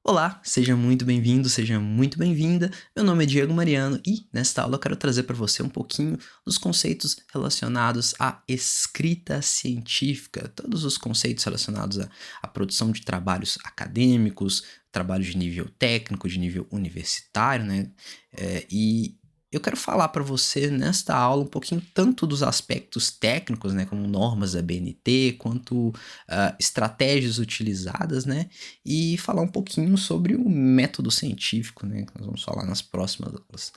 Olá, seja muito bem-vindo, seja muito bem-vinda. Meu nome é Diego Mariano e nesta aula eu quero trazer para você um pouquinho dos conceitos relacionados à escrita científica, todos os conceitos relacionados à produção de trabalhos acadêmicos, trabalhos de nível técnico, de nível universitário, né? E eu quero falar para você nesta aula um pouquinho tanto dos aspectos técnicos, né, como normas da BNT, quanto estratégias utilizadas, né? E falar um pouquinho sobre o método científico, né, que nós vamos falar nas próximas aulas.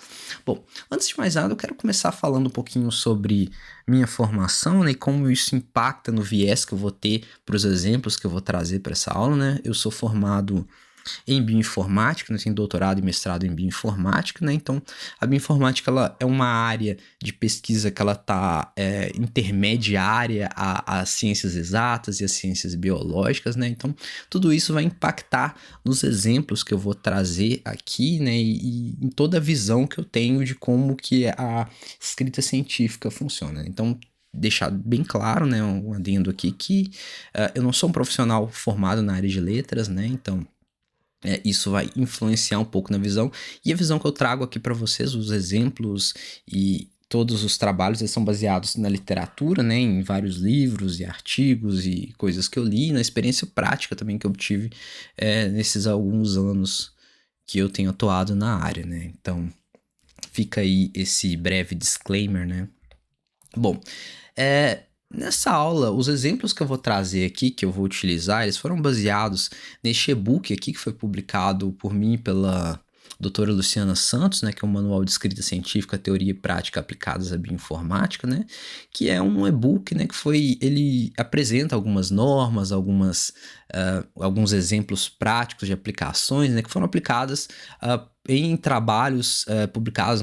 Bom, antes de mais nada, eu quero começar falando um pouquinho sobre minha formação, né, e como isso impacta no viés que eu vou ter para os exemplos que eu vou trazer para essa aula, né? Eu sou formado em bioinformática, né, tenho doutorado e mestrado em bioinformática, né? Então, a bioinformática ela é uma área de pesquisa que ela está intermediária às ciências exatas e às ciências biológicas, né? Então, tudo isso vai impactar nos exemplos que eu vou trazer aqui, né? E em toda a visão que eu tenho de como que a escrita científica funciona. Então, deixar bem claro, né, um adendo aqui, que eu não sou um profissional formado na área de letras, né? Então, isso vai influenciar um pouco na visão. E a visão que eu trago aqui para vocês, os exemplos e todos os trabalhos, eles são baseados na literatura, né, em vários livros e artigos e coisas que eu li, na experiência prática também que eu tive nesses alguns anos que eu tenho atuado na área, né. Então, fica aí esse breve disclaimer, né. Bom, nessa aula, os exemplos que eu vou trazer aqui, que eu vou utilizar, eles foram baseados neste e-book aqui que foi publicado por mim e pela doutora Luciana Santos, né, que é um manual de escrita científica, teoria e prática aplicadas à bioinformática, né, que é um e-book, né, ele apresenta algumas normas, alguns exemplos práticos de aplicações, né, que foram aplicadas em trabalhos publicados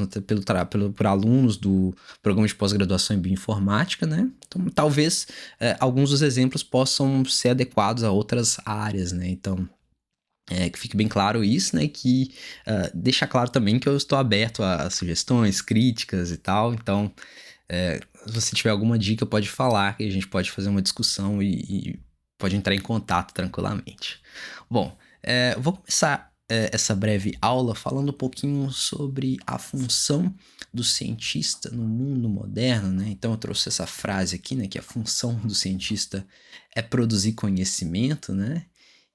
por alunos do programa de pós-graduação em bioinformática, né? Então, talvez alguns dos exemplos possam ser adequados a outras áreas, né? Então, que fique bem claro isso, né? Que deixa claro também que eu estou aberto a sugestões, críticas e tal. Então, se você tiver alguma dica, pode falar, que a gente pode fazer uma discussão e pode entrar em contato tranquilamente. Bom, vou começar essa breve aula falando um pouquinho sobre a função do cientista no mundo moderno, né? Então eu trouxe essa frase aqui, né? Que a função do cientista é produzir conhecimento, né?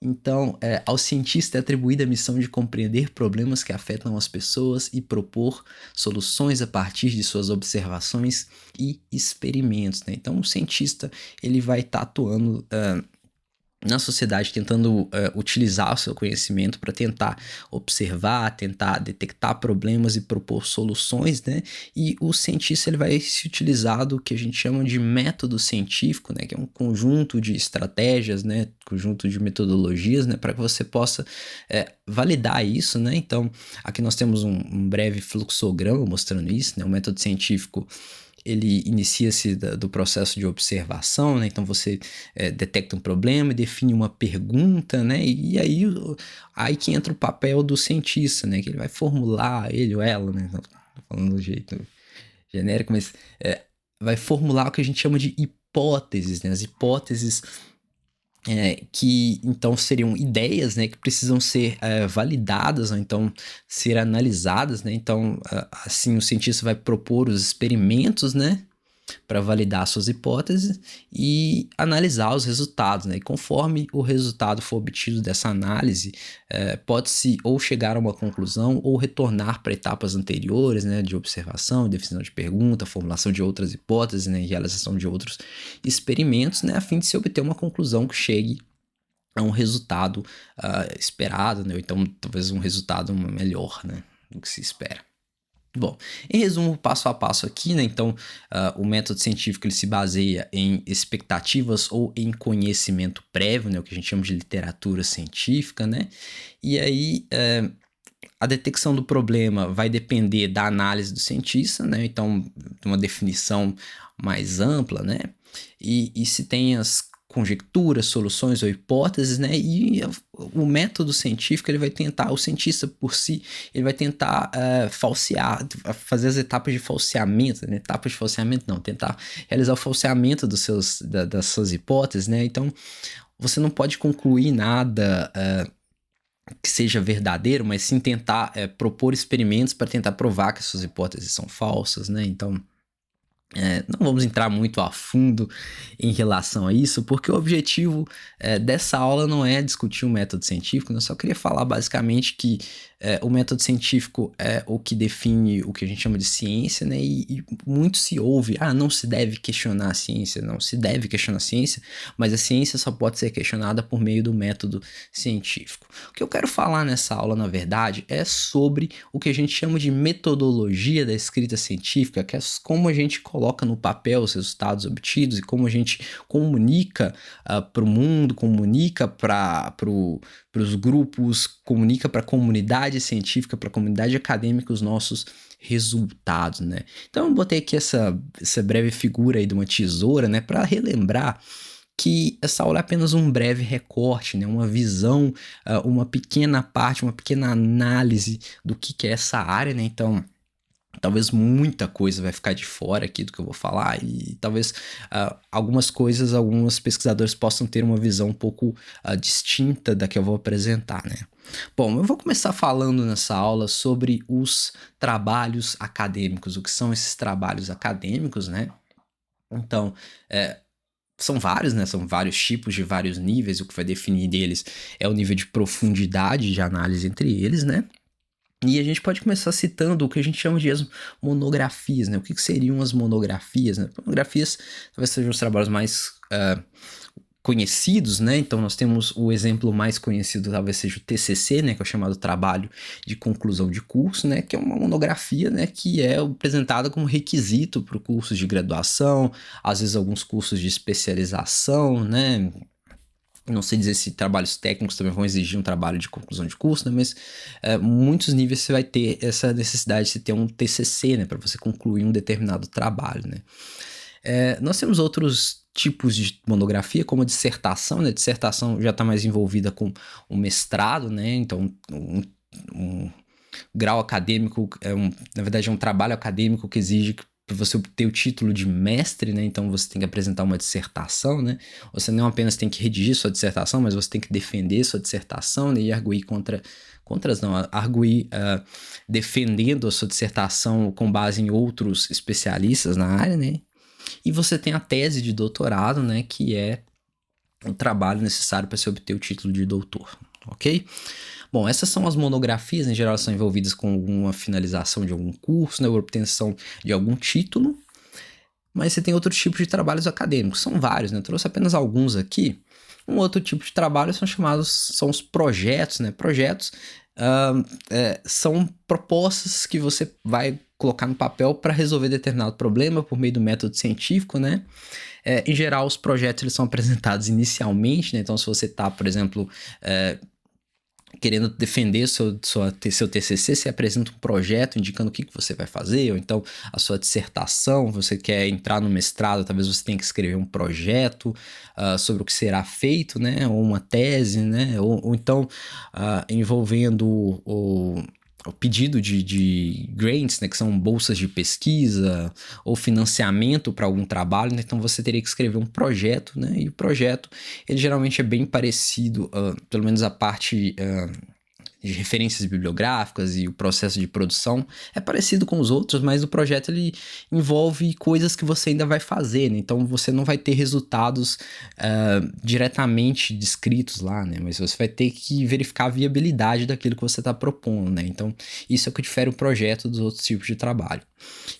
Então, ao cientista é atribuída a missão de compreender problemas que afetam as pessoas e propor soluções a partir de suas observações e experimentos, né? Então, o cientista ele vai estar atuando na sociedade, tentando utilizar o seu conhecimento para tentar observar, tentar detectar problemas e propor soluções, né? E o cientista ele vai se utilizar do que a gente chama de método científico, né? Que é um conjunto de estratégias, né? Conjunto de metodologias, né? Para que você possa validar isso, né? Então, aqui nós temos um breve fluxograma mostrando isso, né? O método científico ele inicia-se do processo de observação, né? Então você detecta um problema e define uma pergunta, né? E aí que entra o papel do cientista, né? Que ele vai formular, ele ou ela, né? Tô falando do jeito genérico, mas vai formular o que a gente chama de hipóteses, né? As hipóteses que então seriam ideias, né, que precisam ser validadas ou então ser analisadas, né? Então, assim, o cientista vai propor os experimentos, né, para validar suas hipóteses e analisar os resultados, né? E conforme o resultado for obtido dessa análise, pode-se ou chegar a uma conclusão ou retornar para etapas anteriores, né? De observação, definição de pergunta, formulação de outras hipóteses, né? E realização de outros experimentos, né? A fim de se obter uma conclusão que chegue a um resultado esperado, né? Ou então talvez um resultado melhor, né? Do que se espera. Bom, em resumo, passo a passo aqui, né? Então, o método científico ele se baseia em expectativas ou em conhecimento prévio, né? O que a gente chama de literatura científica, né? E aí, a detecção do problema vai depender da análise do cientista, né? Então, de uma definição mais ampla, né? E se tem as conjecturas, soluções ou hipóteses, né? E o método científico ele vai tentar, o cientista por si, ele vai tentar falsear, fazer as etapas de falseamento, né? Etapas de falseamento não, tentar realizar o falseamento das suas hipóteses, né? Então, você não pode concluir nada que seja verdadeiro, mas sim tentar propor experimentos para tentar provar que as suas hipóteses são falsas, né? Então, não vamos entrar muito a fundo em relação a isso, porque o objetivo dessa aula não é discutir o método científico, né? Eu só queria falar basicamente que o método científico é o que define o que a gente chama de ciência, né? E muito se ouve, não se deve questionar a ciência, não se deve questionar a ciência, mas a ciência só pode ser questionada por meio do método científico. O que eu quero falar nessa aula, na verdade, é sobre o que a gente chama de metodologia da escrita científica, que é como a gente coloca no papel os resultados obtidos e como a gente comunica para o mundo, comunica para os grupos, comunica para a comunidade científica, para a comunidade acadêmica os nossos resultados, né? Então eu botei aqui essa breve figura aí de uma tesoura, né, para relembrar que essa aula é apenas um breve recorte, né? Uma visão, uma pequena parte, uma pequena análise do que é essa área, né? Então, talvez muita coisa vai ficar de fora aqui do que eu vou falar e talvez algumas coisas, alguns pesquisadores possam ter uma visão um pouco distinta da que eu vou apresentar, né? Bom, eu vou começar falando nessa aula sobre os trabalhos acadêmicos, o que são esses trabalhos acadêmicos, né? Então, são vários, né? São vários tipos de vários níveis, o que vai definir deles é o nível de profundidade de análise entre eles, né? E a gente pode começar citando o que a gente chama de as monografias, né? O que seriam as monografias, né? Monografias talvez sejam os trabalhos mais conhecidos, né? Então nós temos o exemplo mais conhecido, talvez seja o TCC, né? Que é o chamado trabalho de conclusão de curso, né? Que é uma monografia, né? Que é apresentada como requisito para o curso de graduação, às vezes alguns cursos de especialização, né? Não sei dizer se trabalhos técnicos também vão exigir um trabalho de conclusão de curso, né? Mas muitos níveis você vai ter essa necessidade de ter um TCC, né? Para você concluir um determinado trabalho, né? Nós temos outros tipos de monografia, como a dissertação, né? A dissertação já está mais envolvida com o mestrado, né? Então, um grau acadêmico, na verdade, é um trabalho acadêmico que exige que para você obter o título de mestre, né? Então você tem que apresentar uma dissertação, né? Você não apenas tem que redigir sua dissertação, mas você tem que defender sua dissertação, né? E arguir arguir defendendo a sua dissertação com base em outros especialistas na área, né? E você tem a tese de doutorado, né? Que é o trabalho necessário para se obter o título de doutor, ok? Bom, essas são as monografias, em geral são envolvidas com alguma finalização de algum curso, né, ou obtenção de algum título, mas você tem outros tipos de trabalhos acadêmicos, são vários, né, eu trouxe apenas alguns aqui. Um outro tipo de trabalho são os projetos, né, projetos são propostas que você vai colocar no papel para resolver determinado problema por meio do método científico, né. Em geral, os projetos eles são apresentados inicialmente, né, então se você está, por exemplo, querendo defender seu TCC, você apresenta um projeto indicando o que você vai fazer, ou então a sua dissertação, você quer entrar no mestrado, talvez você tenha que escrever um projeto sobre o que será feito, né, ou uma tese, né, ou então envolvendo o pedido de grants, né, que são bolsas de pesquisa ou financiamento para algum trabalho, né, então você teria que escrever um projeto, né, e o projeto, ele geralmente é bem parecido, pelo menos a parte de referências bibliográficas e o processo de produção é parecido com os outros, mas o projeto ele envolve coisas que você ainda vai fazer, né? Então você não vai ter resultados diretamente descritos lá, né? Mas você vai ter que verificar a viabilidade daquilo que você está propondo, né? Então isso é o que difere o projeto dos outros tipos de trabalho.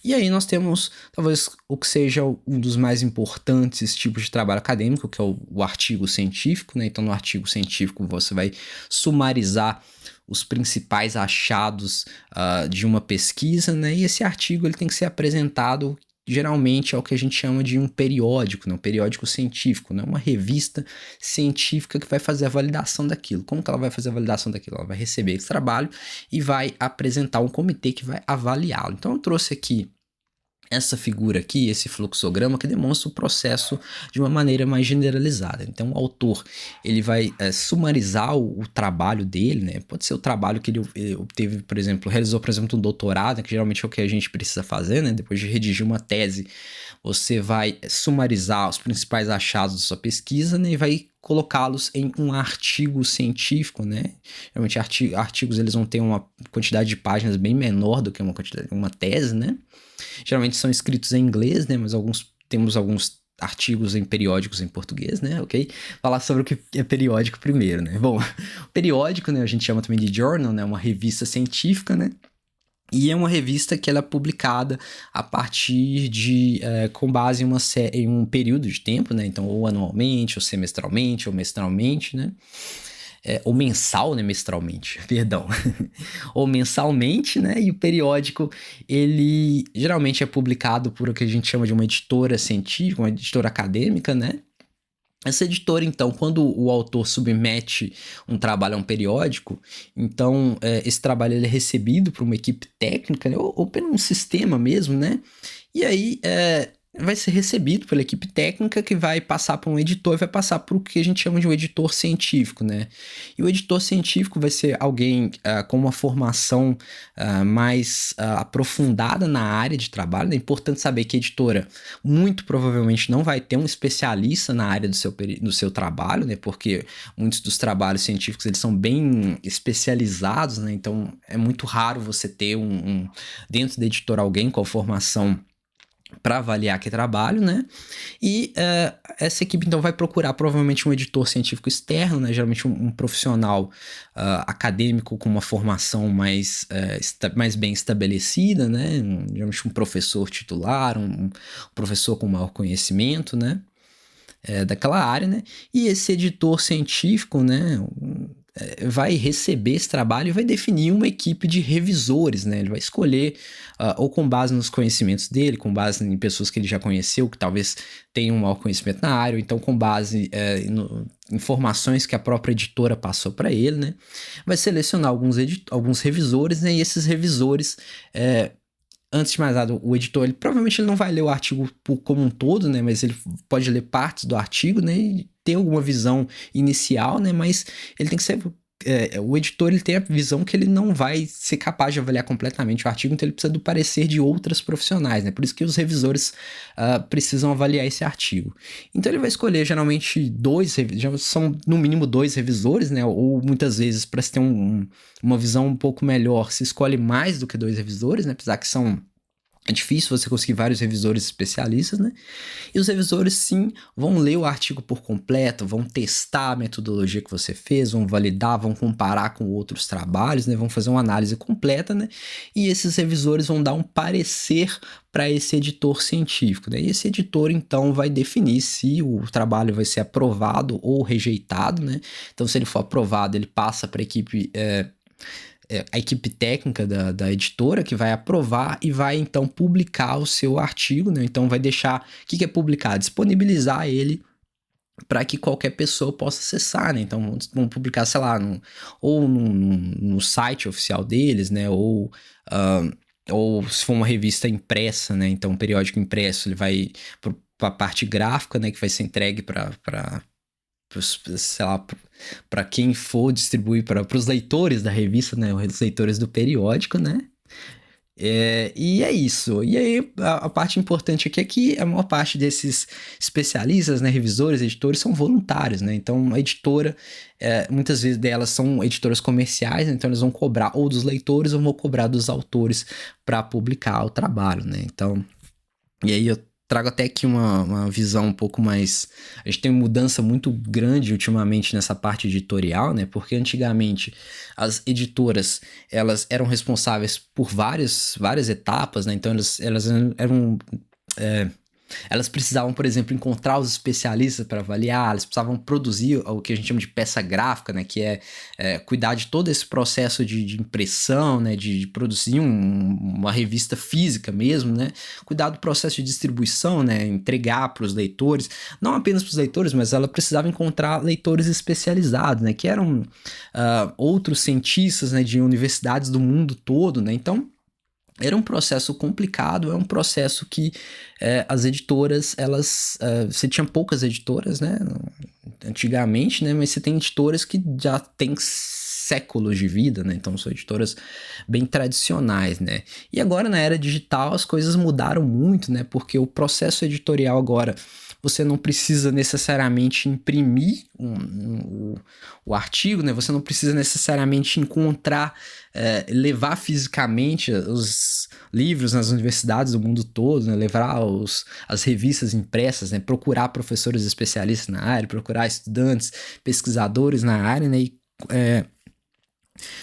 E aí nós temos talvez o que seja um dos mais importantes tipos de trabalho acadêmico, que é o artigo científico, né? Então no artigo científico você vai sumarizar os principais achados de uma pesquisa, né? E esse artigo ele tem que ser apresentado geralmente ao que a gente chama de um periódico, né? Um periódico científico, né? Uma revista científica que vai fazer a validação daquilo. Como que ela vai fazer a validação daquilo? Ela vai receber esse trabalho e vai apresentar um comitê que vai avaliá-lo. Então eu trouxe aqui essa figura aqui, esse fluxograma que demonstra o processo de uma maneira mais generalizada. Então o autor ele vai sumarizar o trabalho dele, né? Pode ser o trabalho que ele obteve, por exemplo, realizou, por exemplo, um doutorado, que geralmente é o que a gente precisa fazer, né? Depois de redigir uma tese, você vai sumarizar os principais achados da sua pesquisa, né? E vai colocá-los em um artigo científico, né? Geralmente artigos eles vão ter uma quantidade de páginas bem menor do que uma tese, né? Geralmente são escritos em inglês, né? Mas temos alguns artigos em periódicos em português, né? Ok? Falar sobre o que é periódico primeiro, né? Bom, periódico, né? A gente chama também de journal, né? Uma revista científica, né? E é uma revista que ela é publicada a partir com base em um período de tempo, né? Então, ou anualmente, ou semestralmente, ou mestralmente, né? Ou mensal, né? Mestralmente, perdão. Ou mensalmente, né? E o periódico, ele geralmente é publicado por o que a gente chama de uma editora científica, uma editora acadêmica, né? Essa editora, então, quando o autor submete um trabalho a um periódico, então esse trabalho ele é recebido por uma equipe técnica, né, ou por um sistema mesmo, né? E aí vai ser recebido pela equipe técnica que vai passar para um editor e vai passar para o que a gente chama de um editor científico, né? E o editor científico vai ser alguém com uma formação mais aprofundada na área de trabalho, né? É importante saber que a editora muito provavelmente não vai ter um especialista na área do seu trabalho, né? Porque muitos dos trabalhos científicos eles são bem especializados, né? Então é muito raro você ter dentro da editora alguém com formação para avaliar aquele trabalho, né? E essa equipe então vai procurar provavelmente um editor científico externo, né? Geralmente um profissional acadêmico com uma formação mais bem estabelecida, né? Geralmente um professor titular, um professor com maior conhecimento, né? Daquela área, né? E esse editor científico, né? Vai receber esse trabalho e vai definir uma equipe de revisores, né? Ele vai escolher, ou com base nos conhecimentos dele, com base em pessoas que ele já conheceu, que talvez tenham um maior conhecimento na área, ou então com base em informações que a própria editora passou para ele, né? Vai selecionar alguns revisores, né? E esses revisores, antes de mais nada, o editor, ele provavelmente ele não vai ler o artigo como um todo, né? Mas ele pode ler partes do artigo, né? E ter alguma visão inicial, né? Mas ele tem que ser... o editor ele tem a visão que ele não vai ser capaz de avaliar completamente o artigo, então ele precisa do parecer de outras profissionais, né? Por isso que os revisores precisam avaliar esse artigo. Então ele vai escolher geralmente já são no mínimo 2 revisores, né? Ou muitas vezes, para se ter uma visão um pouco melhor, se escolhe mais do que 2 revisores, né? Apesar que é difícil você conseguir vários revisores especialistas, né? E os revisores, sim, vão ler o artigo por completo, vão testar a metodologia que você fez, vão validar, vão comparar com outros trabalhos, né? Vão fazer uma análise completa, né? E esses revisores vão dar um parecer para esse editor científico, né? E esse editor, então, vai definir se o trabalho vai ser aprovado ou rejeitado, né? Então, se ele for aprovado, ele passa para a equipe técnica da editora que vai aprovar e vai então publicar o seu artigo, né? Então vai deixar, o que é publicar? Disponibilizar ele para que qualquer pessoa possa acessar, né? Então vão publicar, sei lá, no site oficial deles, né? Ou se for uma revista impressa, né? Então um periódico impresso, ele vai para a parte gráfica, né? Que vai ser entregue para sei lá, para quem for distribuir para os leitores da revista, né, os leitores do periódico, né, e é isso. E aí a parte importante aqui é que a maior parte desses especialistas, né, revisores, editores, são voluntários, né, então a editora, muitas vezes delas são editoras comerciais, né? Então eles vão cobrar ou dos leitores ou vão cobrar dos autores para publicar o trabalho, né, então, e aí eu trago até aqui uma visão um pouco mais... A gente tem uma mudança muito grande ultimamente nessa parte editorial, né? Porque antigamente as editoras, elas eram responsáveis por várias etapas, né? Então elas eram... elas precisavam, por exemplo, encontrar os especialistas para avaliar, elas precisavam produzir o que a gente chama de peça gráfica, né, que é cuidar de todo esse processo de impressão, né, de produzir uma revista física mesmo, né, cuidar do processo de distribuição, né, entregar para os leitores, não apenas para os leitores, mas ela precisava encontrar leitores especializados, né, que eram outros cientistas, né, de universidades do mundo todo, né, então era um processo complicado, é um processo que as editoras, você tinha poucas editoras, né, antigamente, né, mas você tem editoras que já têm séculos de vida, né, então são editoras bem tradicionais, né, e agora na era digital as coisas mudaram muito, né, porque o processo editorial agora, você não precisa necessariamente imprimir o artigo, né? Você não precisa necessariamente encontrar, levar fisicamente os livros nas universidades do mundo todo, né? Levar as revistas impressas, né? Procurar professores especialistas na área, procurar estudantes, pesquisadores na área, né?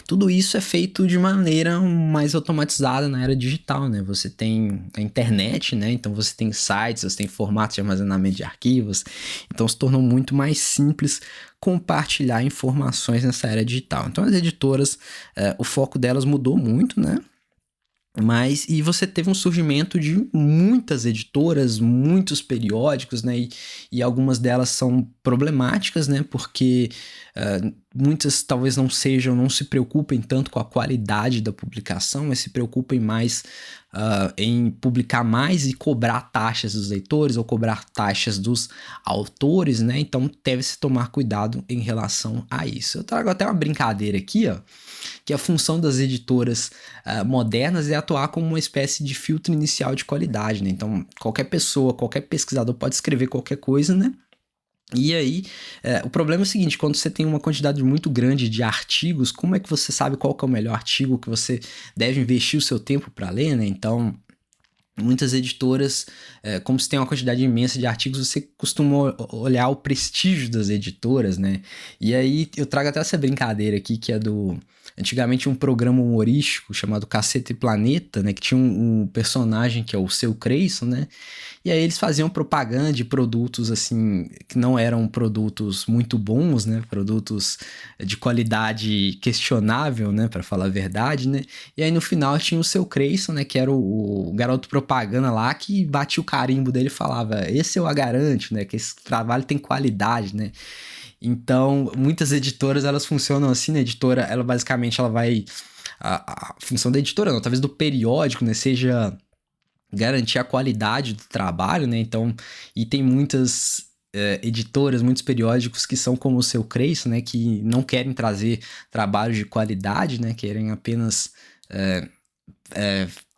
Tudo isso é feito de maneira mais automatizada na era digital, né? Você tem a internet, né? Então você tem sites, você tem formatos de armazenamento de arquivos. Então se tornou muito mais simples compartilhar informações nessa era digital. Então as editoras, o foco delas mudou muito, né? E você teve um surgimento de muitas editoras, muitos periódicos, né? E algumas delas são problemáticas, né? Porque muitas talvez não se preocupem tanto com a qualidade da publicação, mas se preocupem mais em publicar mais e cobrar taxas dos leitores ou cobrar taxas dos autores, né? Então deve-se tomar cuidado em relação a isso. Eu trago até uma brincadeira aqui, ó, que a função das editoras modernas é atuar como uma espécie de filtro inicial de qualidade, né? Então, qualquer pessoa, qualquer pesquisador pode escrever qualquer coisa, né? E aí, o problema é o seguinte, quando você tem uma quantidade muito grande de artigos, como é que você sabe qual que é o melhor artigo que você deve investir o seu tempo para ler, né? Então, muitas editoras, como se tem uma quantidade imensa de artigos, você costuma olhar o prestígio das editoras, né? E aí eu trago até essa brincadeira aqui, que é antigamente um programa humorístico chamado Cacete e Planeta, né? Que tinha um personagem que é o Seu Creyson, né? E aí eles faziam propaganda de produtos, assim, que não eram produtos muito bons, né? Produtos de qualidade questionável, né? Para falar a verdade, né? E aí no final tinha o Seu Creyson, né? Que era o garoto propaganda lá que batia o carimbo dele e falava: esse eu a garanto, né? Que esse trabalho tem qualidade, né? Então, muitas editoras, elas funcionam assim, né? A editora, ela basicamente, ela vai... A função da editora, não, talvez do periódico, né? Seja garantir a qualidade do trabalho, né? Então, e tem muitas editoras, muitos periódicos que são como o Seu Creyson, né? Que não querem trazer trabalhos de qualidade, né? Querem apenas...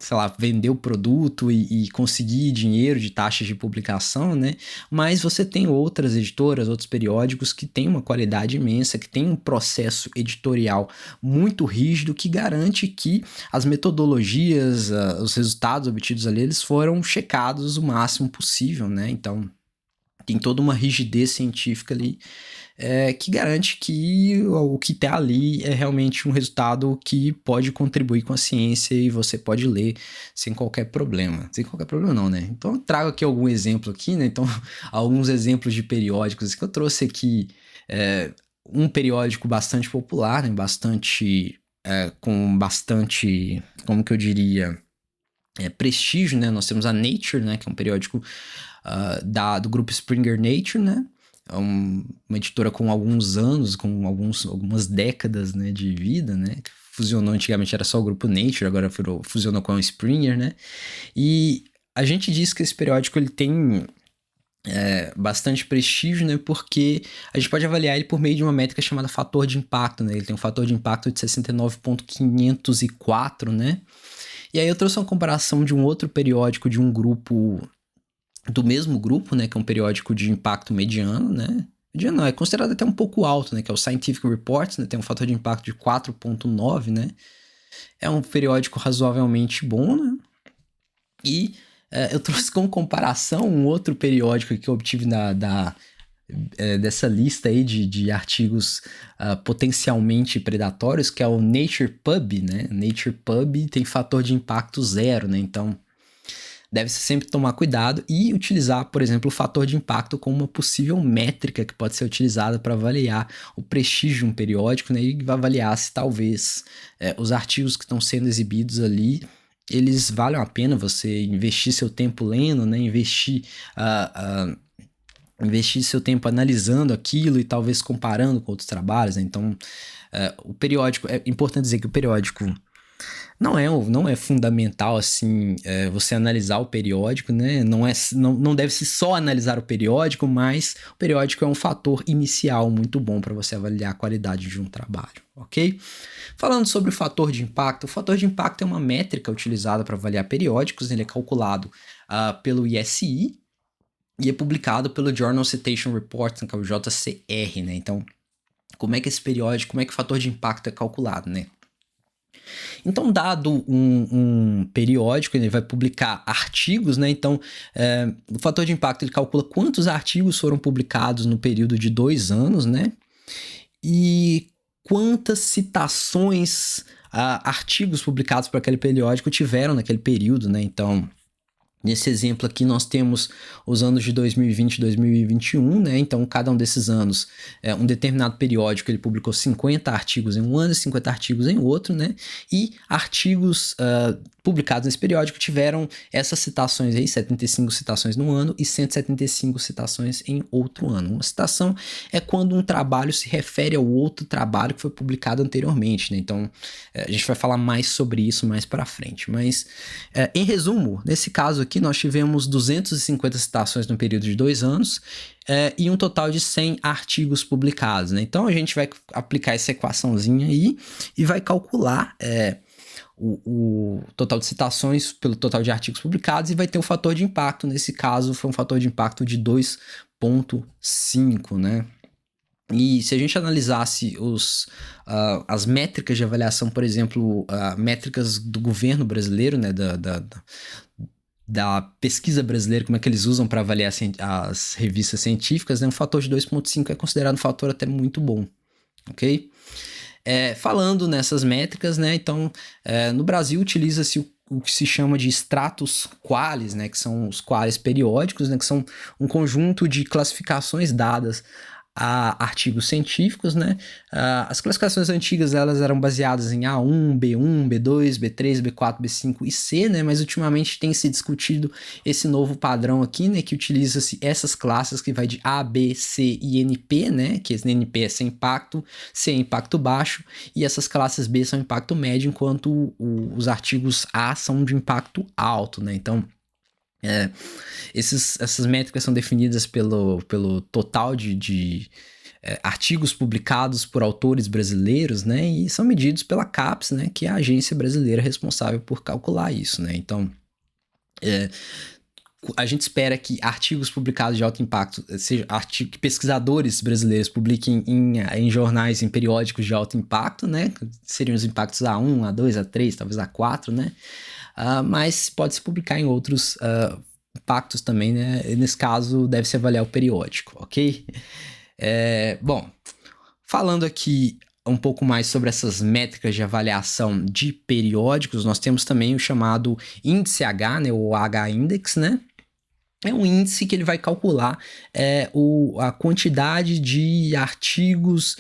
sei lá, vender o produto e conseguir dinheiro de taxas de publicação, né? Mas você tem outras editoras, outros periódicos que têm uma qualidade imensa, que tem um processo editorial muito rígido que garante que as metodologias, os resultados obtidos ali, eles foram checados o máximo possível, né? Então, tem toda uma rigidez científica ali que garante que o que está ali é realmente um resultado que pode contribuir com a ciência e você pode ler sem qualquer problema. Sem qualquer problema não, né? Então eu trago aqui algum exemplo aqui, né? Então, alguns exemplos de periódicos que eu trouxe aqui. Um periódico bastante popular, né? Com bastante, como que eu diria, prestígio, né? Nós temos a Nature, né? Que é um periódico do grupo Springer Nature, né? É uma editora com alguns anos, com algumas décadas, né, de vida, né? Que fusionou, antigamente era só o grupo Nature, agora fusionou com a Springer, né? E a gente diz que esse periódico ele tem bastante prestígio, né? Porque a gente pode avaliar ele por meio de uma métrica chamada fator de impacto, né? Ele tem um fator de impacto de 69,504, né? E aí eu trouxe uma comparação de um outro periódico de um grupo... do mesmo grupo, né, que é um periódico de impacto mediano, né, mediano não, é considerado até um pouco alto, né, que é o Scientific Reports, né, tem um fator de impacto de 4,9, né, é um periódico razoavelmente bom, né, e eu trouxe como comparação um outro periódico que eu obtive dessa lista aí de artigos potencialmente predatórios, que é o Nature Pub, né, Nature Pub tem fator de impacto 0, né, então... deve-se sempre tomar cuidado e utilizar, por exemplo, o fator de impacto como uma possível métrica que pode ser utilizada para avaliar o prestígio de um periódico, né? E vai avaliar se talvez os artigos que estão sendo exibidos ali, eles valem a pena você investir seu tempo lendo, né? Investir seu tempo analisando aquilo e talvez comparando com outros trabalhos, né? Então, o periódico... é importante dizer que o periódico... não é fundamental, assim, você analisar o periódico, né? Não deve-se só analisar o periódico, mas o periódico é um fator inicial muito bom para você avaliar a qualidade de um trabalho, ok? Falando sobre o fator de impacto é uma métrica utilizada para avaliar periódicos, ele é calculado pelo ISI, e é publicado pelo Journal Citation Reports, que é o JCR, né? Então, como é que esse periódico, como é que o fator de impacto é calculado, né? Então, dado um periódico, ele vai publicar artigos, né? Então, o fator de impacto ele calcula quantos artigos foram publicados no período de 2 anos, né? E quantas citações, artigos publicados por aquele periódico tiveram naquele período, né? Então, nesse exemplo aqui, nós temos os anos de 2020 e 2021, né? Então, cada um desses anos, um determinado periódico, ele publicou 50 artigos em um ano e 50 artigos em outro, né? E artigos publicados nesse periódico tiveram essas citações aí, 75 citações no ano e 175 citações em outro ano. Uma citação é quando um trabalho se refere ao outro trabalho que foi publicado anteriormente, né? Então, a gente vai falar mais sobre isso mais para frente. Mas, em resumo, nesse caso aqui, nós tivemos 250 citações no período de 2 anos e um total de 100 artigos publicados, né? Então, a gente vai aplicar essa equaçãozinha aí e vai calcular o total de citações pelo total de artigos publicados e vai ter o fator de impacto. Nesse caso, foi um fator de impacto de 2,5, né? E se a gente analisasse as métricas de avaliação, por exemplo, métricas do governo brasileiro, né, da pesquisa brasileira, como é que eles usam para avaliar as revistas científicas, né, um fator de 2,5 é considerado um fator até muito bom, ok? Falando nessas métricas, né, então, no Brasil utiliza-se o que se chama de status qualis, né, que são os qualis periódicos, né, que são um conjunto de classificações dadas a artigos científicos, né? As classificações antigas elas eram baseadas em A1, B1, B2, B3, B4, B5 e C, né? Mas ultimamente tem se discutido esse novo padrão aqui, né? Que utiliza-se essas classes que vai de A, B, C e NP, né? Que esse NP é sem impacto, C é impacto baixo e essas classes B são impacto médio, enquanto os artigos A são de impacto alto, né? Então, essas métricas são definidas pelo total de artigos publicados por autores brasileiros, né? E são medidos pela CAPES, né? Que é a agência brasileira responsável por calcular isso, né? Então, a gente espera que artigos publicados de alto impacto, seja que pesquisadores brasileiros publiquem em jornais, em periódicos de alto impacto, né? Seriam os impactos A1, A2, A3, talvez A4, né? Mas pode se publicar em outros impactos também, né? Nesse caso, deve-se avaliar o periódico, ok? Bom, falando aqui um pouco mais sobre essas métricas de avaliação de periódicos, nós temos também o chamado índice H, né? O H-index, né? É um índice que ele vai calcular a quantidade de artigos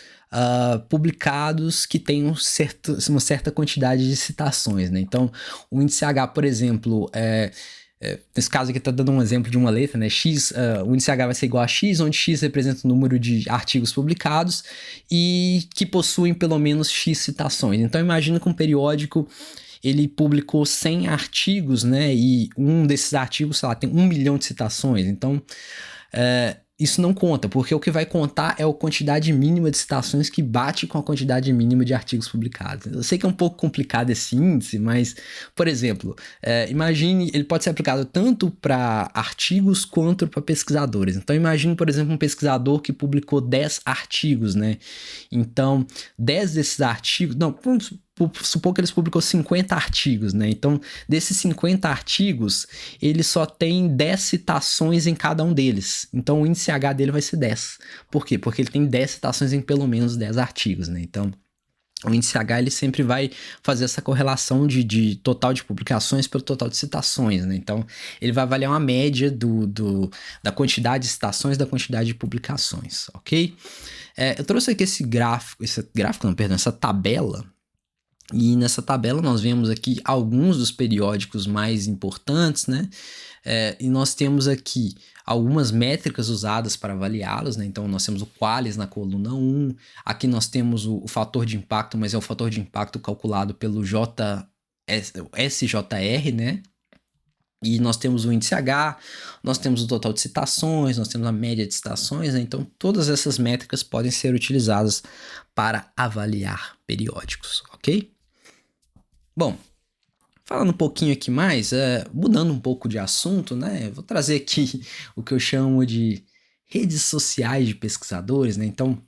publicados que tem uma certa quantidade de citações, né? Então, o índice H, por exemplo, nesse caso aqui está dando um exemplo de uma letra, né? X, o índice H vai ser igual a X, onde X representa o número de artigos publicados e que possuem pelo menos X citações. Então, imagina que um periódico ele publicou 100 artigos, né? E um desses artigos, sei lá, tem 1 milhão de citações. Então, isso não conta, porque o que vai contar é a quantidade mínima de citações que bate com a quantidade mínima de artigos publicados. Eu sei que é um pouco complicado esse índice, mas, por exemplo, imagine, ele pode ser aplicado tanto para artigos quanto para pesquisadores. Então, imagine, por exemplo, um pesquisador que publicou 10 artigos, né? Então, 10 desses artigos... Não, vamos supor que eles publicou 50 artigos, né? Então, desses 50 artigos, ele só tem 10 citações em cada um deles. Então, o índice H dele vai ser 10. Por quê? Porque ele tem 10 citações em pelo menos 10 artigos, né? Então, o índice H ele sempre vai fazer essa correlação de total de publicações pelo total de citações, né? Então, ele vai avaliar uma média da quantidade de citações da quantidade de publicações, ok? Eu trouxe aqui essa tabela. E nessa tabela nós vemos aqui alguns dos periódicos mais importantes, né? E nós temos aqui algumas métricas usadas para avaliá-los, né? Então nós temos o qualis na coluna 1, aqui nós temos o fator de impacto, mas é o fator de impacto calculado pelo SJR, né? E nós temos o índice H, nós temos o total de citações, nós temos a média de citações, né? Então todas essas métricas podem ser utilizadas para avaliar periódicos, ok? Bom, Falando um pouquinho aqui mais, mudando um pouco de assunto, né? Vou trazer aqui o que eu chamo de redes sociais de pesquisadores, né? Então,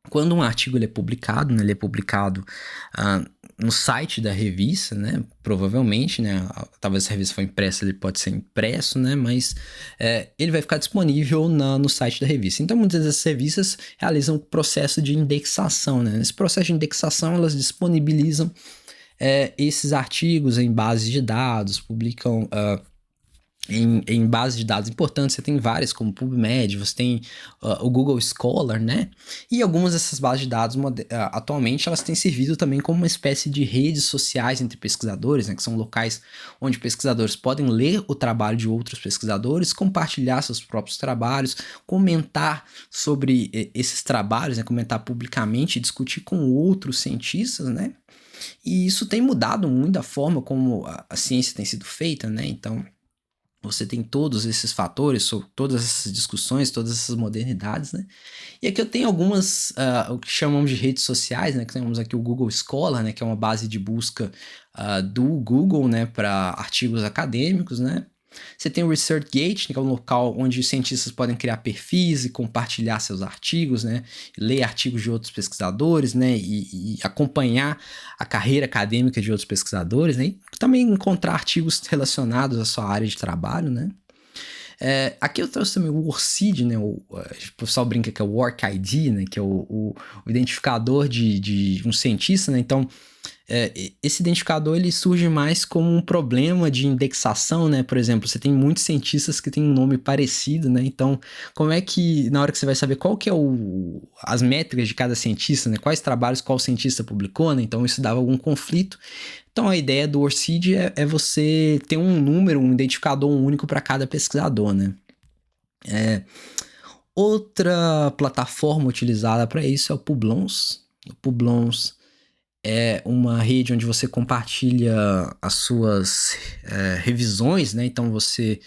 quando um artigo ele é publicado, né? Ele é publicado no site da revista, né? Provavelmente, né? Talvez se a revista for impressa, ele pode ser impresso, né? Mas ele vai ficar disponível no site da revista. Então, muitas dessas revistas realizam o processo de indexação, né? Nesse processo de indexação, elas disponibilizam esses artigos em bases de dados, publicam em bases de dados importantes. Você tem várias, como PubMed, você tem o Google Scholar, né? E algumas dessas bases de dados, atualmente, elas têm servido também como uma espécie de redes sociais entre pesquisadores, né? Que são locais onde pesquisadores podem ler o trabalho de outros pesquisadores, compartilhar seus próprios trabalhos, comentar sobre esses trabalhos, né? Comentar publicamente, discutir com outros cientistas, né? E isso tem mudado muito a forma como a ciência tem sido feita, né? Então, você tem todos esses fatores, todas essas discussões, todas essas modernidades, né? E aqui eu tenho algumas, o que chamamos de redes sociais, né? Que temos aqui o Google Scholar, né? Que é uma base de busca do Google, né? Para artigos acadêmicos, né? Você tem o ResearchGate, que é um local onde os cientistas podem criar perfis e compartilhar seus artigos, né? Ler artigos de outros pesquisadores, né? E acompanhar a carreira acadêmica de outros pesquisadores, né? E também encontrar artigos relacionados à sua área de trabalho, né? Aqui eu trouxe também o WORCID, né? O pessoal brinca que é o Work ID, né? Que é o identificador de um cientista, né? Então, esse identificador ele surge mais como um problema de indexação, né? Por exemplo, você tem muitos cientistas que têm um nome parecido, né? Então, como é que, na hora que você vai saber qual que é as métricas de cada cientista, né? Quais trabalhos qual cientista publicou, né? Então, isso dava algum conflito. Então, a ideia do ORCID é você ter um número, um identificador único para cada pesquisador, né? Outra plataforma utilizada para isso é o Publons. O Publons é uma rede onde você compartilha as suas revisões, né? Então você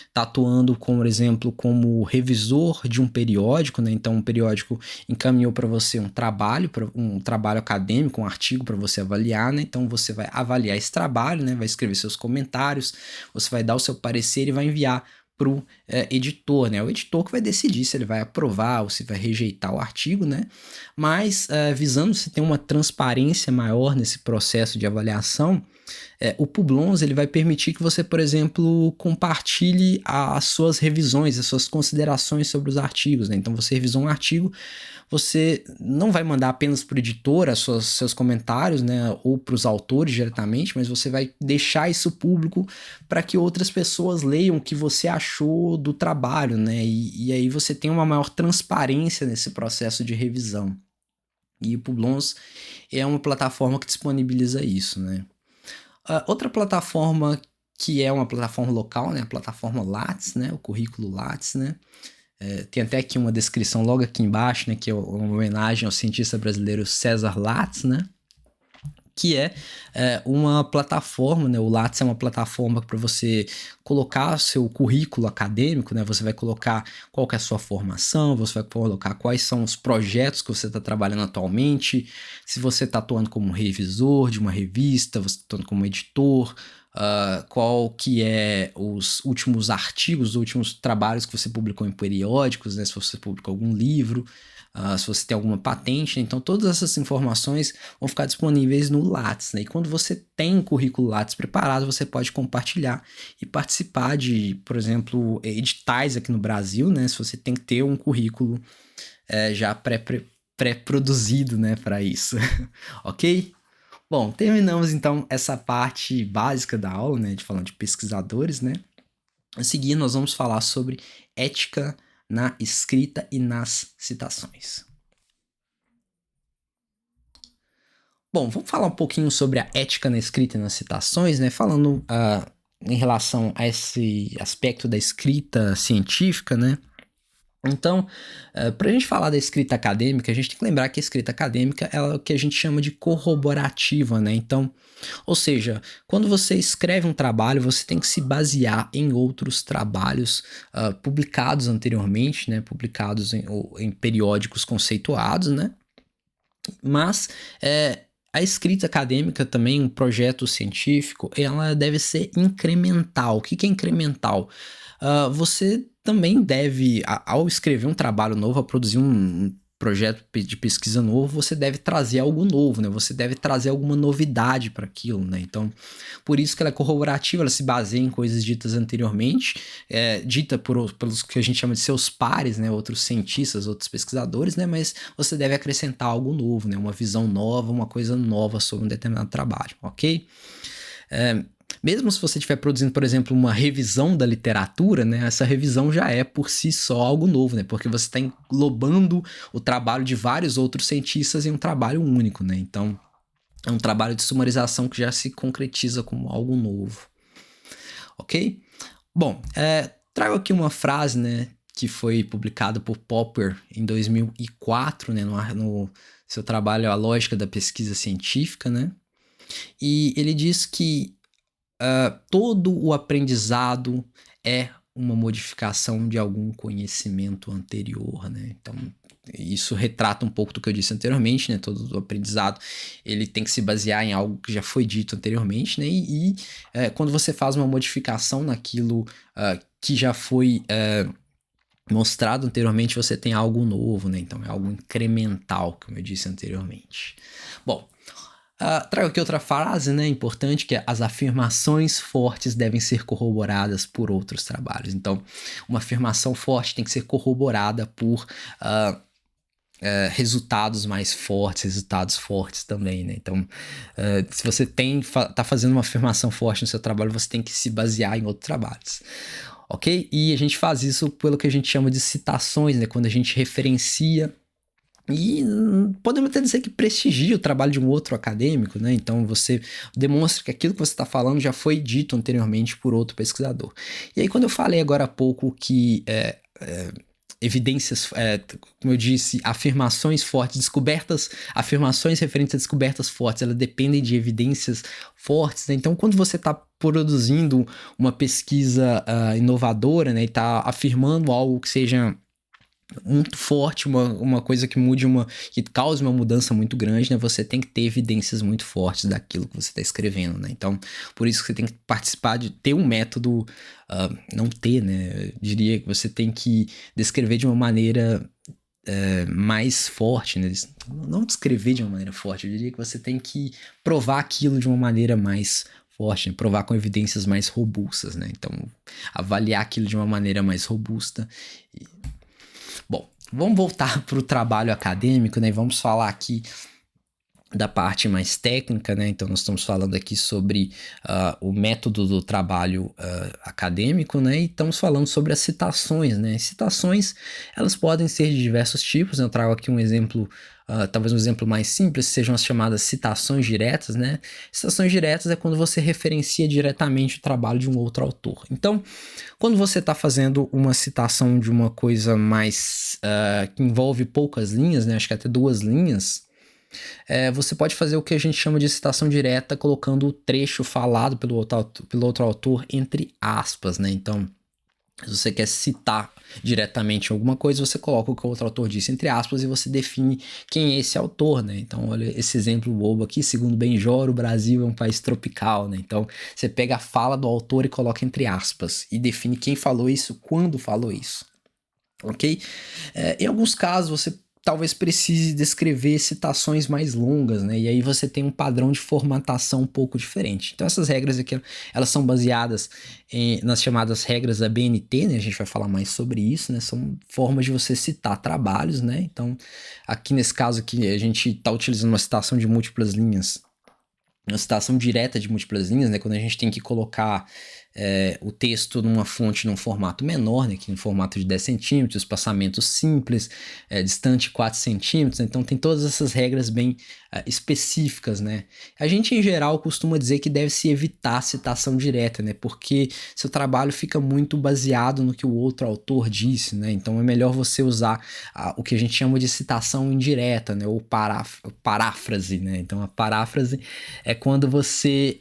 está atuando, por exemplo, como revisor de um periódico, né? Então um periódico encaminhou para você um trabalho acadêmico, um artigo para você avaliar, né? Então você vai avaliar esse trabalho, né? Vai escrever seus comentários, você vai dar o seu parecer e vai enviar para o editor, né? O editor que vai decidir se ele vai aprovar ou se vai rejeitar o artigo, né? Mas visando se tem uma transparência maior nesse processo de avaliação, o Publons ele vai permitir que você, por exemplo, compartilhe as suas revisões, as suas considerações sobre os artigos, né? Então você revisou um artigo, você não vai mandar apenas para o editor seus comentários, né? Ou para os autores diretamente, mas você vai deixar isso público para que outras pessoas leiam o que você achou do trabalho, né? E aí você tem uma maior transparência nesse processo de revisão. E o Publons é uma plataforma que disponibiliza isso, né? Outra plataforma que é uma plataforma local, né? A plataforma Lattes, né? O currículo Lattes, né? Tem até aqui uma descrição logo aqui embaixo, né? Que é uma homenagem ao cientista brasileiro César Lattes, né? Que é uma plataforma, né? O Lattes é uma plataforma para você colocar seu currículo acadêmico, né? Você vai colocar qual que é a sua formação, você vai colocar quais são os projetos que você está trabalhando atualmente, se você está atuando como revisor de uma revista, você está atuando como editor, qual que é os últimos artigos, os últimos trabalhos que você publicou em periódicos, né? Se você publicou algum livro, se você tem alguma patente, né? Então todas essas informações vão ficar disponíveis no Lattes, né? E quando você tem um currículo Lattes preparado, você pode compartilhar e participar de, por exemplo, editais aqui no Brasil, né? Se você tem que ter um currículo já pré-produzido, né, para isso, ok? Bom, terminamos então essa parte básica da aula, né, de falando de pesquisadores, né? A seguir, nós vamos falar sobre ética na escrita e nas citações. Bom, vamos falar um pouquinho sobre a ética na escrita e nas citações, né? Falando em relação a esse aspecto da escrita científica, né? Então, para a gente falar da escrita acadêmica, a gente tem que lembrar que a escrita acadêmica é o que a gente chama de corroborativa, né? Então, ou seja, quando você escreve um trabalho, você tem que se basear em outros trabalhos publicados anteriormente, né? Publicados em periódicos conceituados, né? Mas A escrita acadêmica também, um projeto científico, ela deve ser incremental. O que que é incremental? Você também deve, ao escrever um trabalho novo, ao produzir um projeto de pesquisa novo, você deve trazer algo novo, né? Você deve trazer alguma novidade para aquilo, né? Então, por isso que ela é corroborativa, ela se baseia em coisas ditas anteriormente, dita pelos que a gente chama de seus pares, né? Outros cientistas, outros pesquisadores, né? Mas você deve acrescentar algo novo, né? Uma visão nova, uma coisa nova sobre um determinado trabalho, ok? Mesmo se você estiver produzindo, por exemplo, uma revisão da literatura, né, essa revisão já é por si só algo novo, né, porque você está englobando o trabalho de vários outros cientistas em um trabalho único, né, então é um trabalho de sumarização que já se concretiza como algo novo, ok? Bom, trago aqui uma frase, né, que foi publicada por Popper em 2004, né, no seu trabalho A Lógica da Pesquisa Científica, né, e ele diz que todo o aprendizado é uma modificação de algum conhecimento anterior, né? Então, isso retrata um pouco do que eu disse anteriormente, né? Todo o aprendizado, ele tem que se basear em algo que já foi dito anteriormente, né? Quando você faz uma modificação naquilo que já foi mostrado anteriormente, você tem algo novo, né? Então, é algo incremental, como eu disse anteriormente. Bom, trago aqui outra frase, né, importante, que é: as afirmações fortes devem ser corroboradas por outros trabalhos. Então, uma afirmação forte tem que ser corroborada por resultados mais fortes, resultados fortes também, né? Então, se você tá fazendo uma afirmação forte no seu trabalho, você tem que se basear em outros trabalhos. Ok? E a gente faz isso pelo que a gente chama de citações, né? Quando a gente referencia e podemos até dizer que prestigia o trabalho de um outro acadêmico, né? Então você demonstra que aquilo que você está falando já foi dito anteriormente por outro pesquisador. E aí, quando eu falei agora há pouco que evidências, como eu disse, afirmações fortes, afirmações referentes a descobertas fortes, elas dependem de evidências fortes, né? Então, quando você está produzindo uma pesquisa inovadora, né, e está afirmando algo que seja muito forte, uma coisa que que cause uma mudança muito grande, né? Você tem que ter evidências muito fortes daquilo que você está escrevendo, né? Então, por isso que você tem que participar de ter um método, não ter, né? Eu diria que você tem que descrever de uma maneira mais forte, né? Não descrever de uma maneira forte, eu diria que você tem que provar aquilo de uma maneira mais forte, né? Provar com evidências mais robustas, né? Então, avaliar aquilo de uma maneira mais robusta. Bom, vamos voltar para o trabalho acadêmico, né? Vamos falar aqui da parte mais técnica, né? Então, nós estamos falando aqui sobre o método do trabalho acadêmico, né? E estamos falando sobre as citações, né? Citações, elas podem ser de diversos tipos, né? Eu trago aqui um exemplo, talvez um exemplo mais simples, sejam as chamadas citações diretas, né? Citações diretas é quando você referencia diretamente o trabalho de um outro autor. Então, quando você está fazendo uma citação de uma coisa mais que envolve poucas linhas, né? Acho que até 2 linhas, você pode fazer o que a gente chama de citação direta, colocando o trecho falado pelo outro autor entre aspas, né? Então, se você quer citar diretamente alguma coisa, você coloca o que o outro autor disse entre aspas e você define quem é esse autor, né? Então, olha esse exemplo bobo aqui. Segundo Benjor, o Brasil é um país tropical, né? Então, você pega a fala do autor e coloca entre aspas e define quem falou isso, quando falou isso, ok? Em alguns casos, você talvez precise descrever citações mais longas, né? E aí você tem um padrão de formatação um pouco diferente. Então essas regras aqui, elas são baseadas nas chamadas regras da BNT, né? A gente vai falar mais sobre isso, né? São formas de você citar trabalhos, né? Então, aqui nesse caso aqui, a gente está utilizando uma citação de múltiplas linhas, uma citação direta de múltiplas linhas, né? Quando a gente tem que colocar o texto numa fonte num formato menor, né? Aqui no formato de 10 centímetros, espaçamento simples, distante 4 centímetros, né? Então tem todas essas regras bem específicas, né? A gente, em geral, costuma dizer que deve-se evitar a citação direta, né? Porque seu trabalho fica muito baseado no que o outro autor disse, né? Então é melhor você usar o que a gente chama de citação indireta, né? Ou paráfrase, né? Então a paráfrase é quando você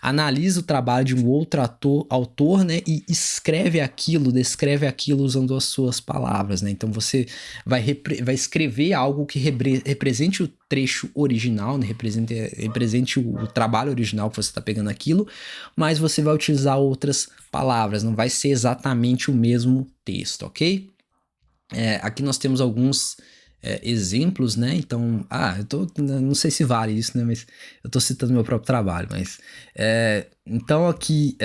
analisa o trabalho de um outro autor, né, e escreve aquilo, descreve aquilo usando as suas palavras, né? Então você vai escrever algo que represente o trecho original, né? Represente o trabalho original que você está pegando aquilo, mas você vai utilizar outras palavras, não vai ser exatamente o mesmo texto, ok? Aqui nós temos alguns exemplos, né? Então, não sei se vale isso, né? Mas eu tô citando meu próprio trabalho, mas então aqui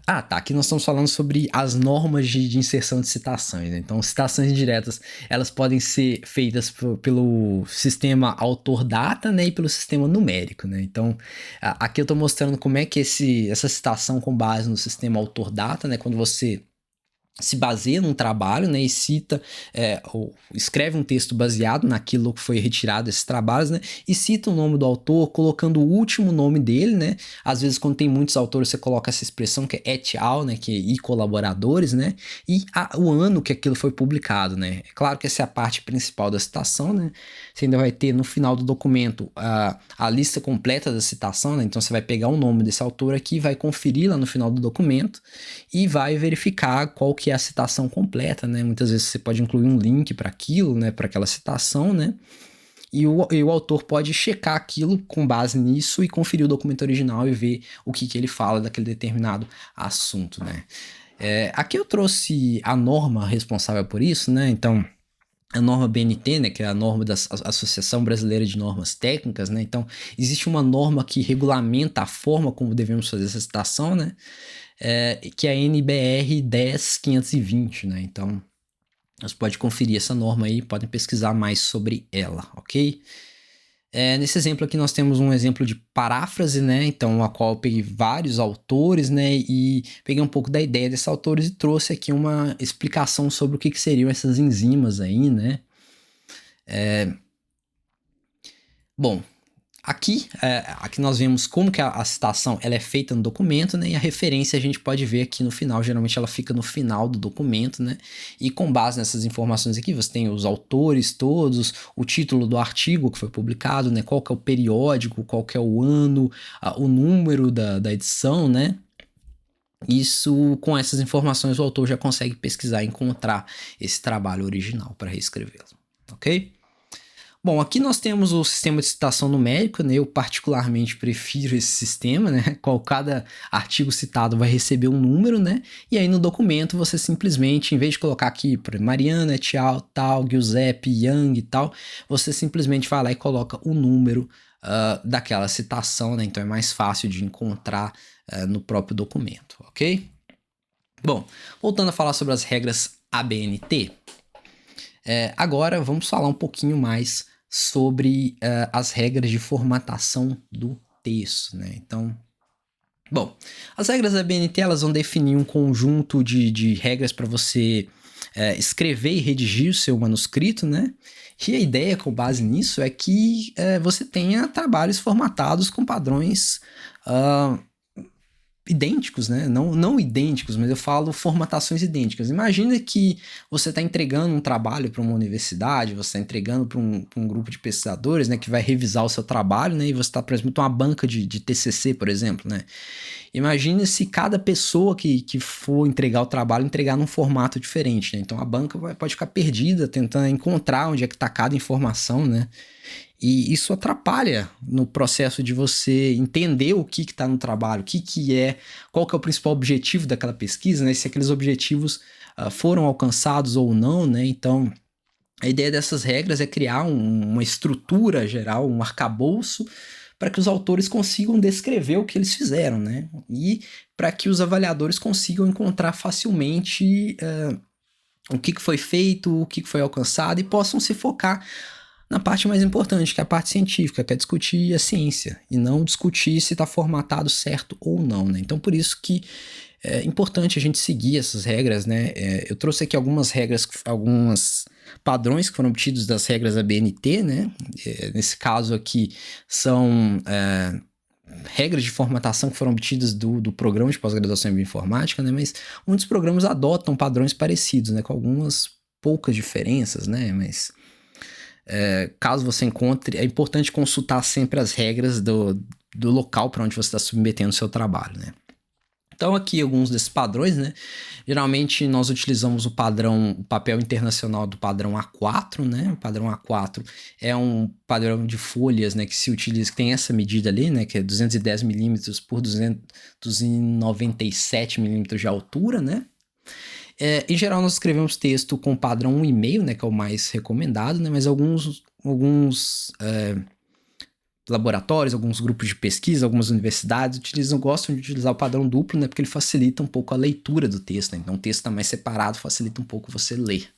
aqui nós estamos falando sobre as normas de inserção de citações, né? Então, citações indiretas, elas podem ser feitas pelo sistema autor-data, né? E pelo sistema numérico, né? Então, aqui eu estou mostrando como é que essa citação com base no sistema autor-data, né? Quando você se baseia num trabalho, né, e cita, ou escreve um texto baseado naquilo que foi retirado desses trabalhos, né, e cita o nome do autor, colocando o último nome dele, né, às vezes quando tem muitos autores você coloca essa expressão que é et al, né, e colaboradores, né, e o ano que aquilo foi publicado, né. É claro que essa é a parte principal da citação, né, você ainda vai ter no final do documento a lista completa da citação, né, então você vai pegar o nome desse autor aqui, vai conferir lá no final do documento e vai verificar qual que é a citação completa, né? Muitas vezes você pode incluir um link para aquilo, né? Para aquela citação, né? E o autor pode checar aquilo com base nisso e conferir o documento original e ver o que ele fala daquele determinado assunto, né? Aqui eu trouxe a norma responsável por isso, né? Então, a norma BNT, né, que é a norma da Associação Brasileira de Normas Técnicas, né? Então, existe uma norma que regulamenta a forma como devemos fazer essa citação, né? Que é a NBR 10520, né? Então, você pode conferir essa norma aí, podem pesquisar mais sobre ela, ok? Nesse exemplo aqui nós temos um exemplo de paráfrase, né? Então, a qual eu peguei vários autores, né? E peguei um pouco da ideia desses autores e trouxe aqui uma explicação sobre o que seriam essas enzimas aí, né? Bom, aqui nós vemos como que a citação ela é feita no documento, né? E a referência a gente pode ver aqui no final. Geralmente ela fica no final do documento, né? E com base nessas informações aqui, você tem os autores todos, o título do artigo que foi publicado, né? Qual que é o periódico, qual que é o ano, o número da edição, né? Isso, com essas informações, o autor já consegue pesquisar e encontrar esse trabalho original para reescrevê-lo, ok? Bom, aqui nós temos o sistema de citação numérico, né? Eu particularmente prefiro esse sistema, né? Qual cada artigo citado vai receber um número, né? E aí no documento você simplesmente, em vez de colocar aqui por Mariana, et al, tal, Giuseppe, Young e tal, você simplesmente vai lá e coloca o número daquela citação, né? Então é mais fácil de encontrar no próprio documento, ok? Bom, voltando a falar sobre as regras ABNT, agora vamos falar um pouquinho mais sobre as regras de formatação do texto, né? Então, bom, as regras da BNT elas vão definir um conjunto de regras para você escrever e redigir o seu manuscrito, né? E a ideia com base nisso é que você tenha trabalhos formatados com padrões idênticos, né? Não idênticos, mas eu falo formatações idênticas. Imagina que você está entregando um trabalho para uma universidade, você está entregando para um grupo de pesquisadores, né, que vai revisar o seu trabalho, né? E você está, por exemplo, uma banca de TCC, por exemplo, né? Imagine se cada pessoa que for entregar o trabalho entregar num formato diferente, né? Então a banca pode ficar perdida tentando encontrar onde é que está cada informação, né? E isso atrapalha no processo de você entender o que está no trabalho, qual que é o principal objetivo daquela pesquisa, né? Se aqueles objetivos foram alcançados ou não, né? Então, a ideia dessas regras é criar uma estrutura geral, um arcabouço, para que os autores consigam descrever o que eles fizeram, né? E para que os avaliadores consigam encontrar facilmente o que foi feito, o que foi alcançado e possam se focar na parte mais importante, que é a parte científica, que é discutir a ciência, e não discutir se está formatado certo ou não, né? Então, por isso que é importante a gente seguir essas regras, né? Eu trouxe aqui algumas regras, alguns padrões que foram obtidos das regras da BNT, né? Nesse caso aqui são regras de formatação que foram obtidas do programa de pós-graduação em bioinformática, né? Mas muitos programas adotam padrões parecidos, né? Com algumas poucas diferenças, né? Mas caso você encontre, é importante consultar sempre as regras do local para onde você está submetendo o seu trabalho, né? Então aqui alguns desses padrões, né? Geralmente nós utilizamos o papel internacional do padrão A4, né? O padrão A4 é um padrão de folhas, né, que se utiliza, que tem essa medida ali, né, que é 210 milímetros por 297 milímetros de altura, né? Em geral nós escrevemos texto com padrão 1,5, né, que é o mais recomendado, né? Mas alguns laboratórios, alguns grupos de pesquisa, algumas universidades gostam de utilizar o padrão duplo, né, porque ele facilita um pouco a leitura do texto, né? Então o texto está mais separado, facilita um pouco você ler.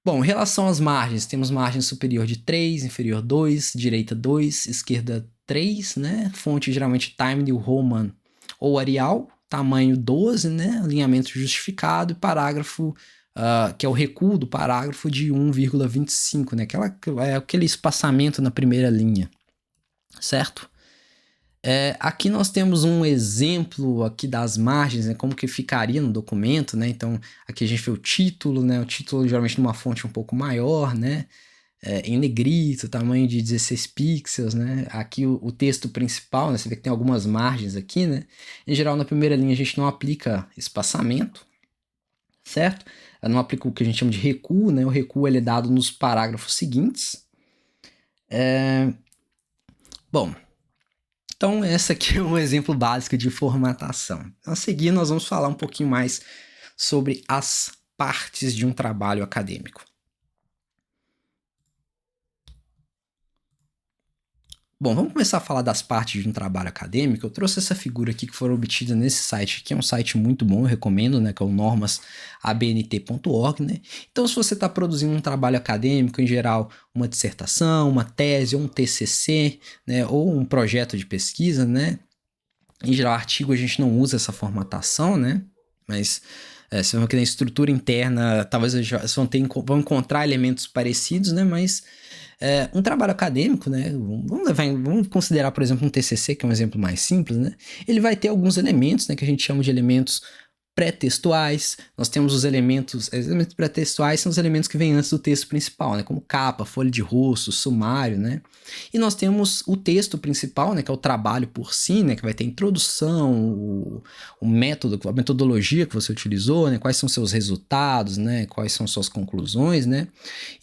Bom, em relação às margens, temos margem superior de 3, inferior 2, direita 2, esquerda 3, né? Fonte geralmente Times New Roman ou Arial, tamanho 12, né? Alinhamento justificado e parágrafo, que é o recuo do parágrafo de 1,25, né? Aquele espaçamento na primeira linha, certo? Aqui nós temos um exemplo aqui das margens, né, como que ficaria no documento, né? Então aqui a gente vê o título, né? O título geralmente numa fonte um pouco maior, né? Em negrito, tamanho de 16 pixels, né? Aqui o texto principal, né? Você vê que tem algumas margens aqui, né? Em geral, na primeira linha a gente não aplica espaçamento, certo? Não aplica o que a gente chama de recuo, né? O recuo ele é dado nos parágrafos seguintes. Bom, então esse aqui é um exemplo básico de formatação. A seguir nós vamos falar um pouquinho mais sobre as partes de um trabalho acadêmico. Bom, vamos começar a falar das partes de um trabalho acadêmico. Eu trouxe essa figura aqui que foram obtidas nesse site, que é um site muito bom, eu recomendo, né, que é o normasabnt.org, né? Então, se você está produzindo um trabalho acadêmico, em geral, uma dissertação, uma tese, ou um TCC, né, ou um projeto de pesquisa, né? Em geral, artigo a gente não usa essa formatação, né? Mas vocês vão ter na estrutura interna, talvez vocês vão encontrar elementos parecidos, né? Mas um trabalho acadêmico, né? Vamos considerar, por exemplo, um TCC, que é um exemplo mais simples, né? Ele vai ter alguns elementos, né, que a gente chama de elementos pré-textuais. Nós temos os elementos pré-textuais são os elementos que vêm antes do texto principal, né? Como capa, folha de rosto, sumário, né? E nós temos o texto principal, né? Que é o trabalho por si, né? Que vai ter a introdução, o método, a metodologia que você utilizou, né? Quais são seus resultados, né? Quais são suas conclusões, né?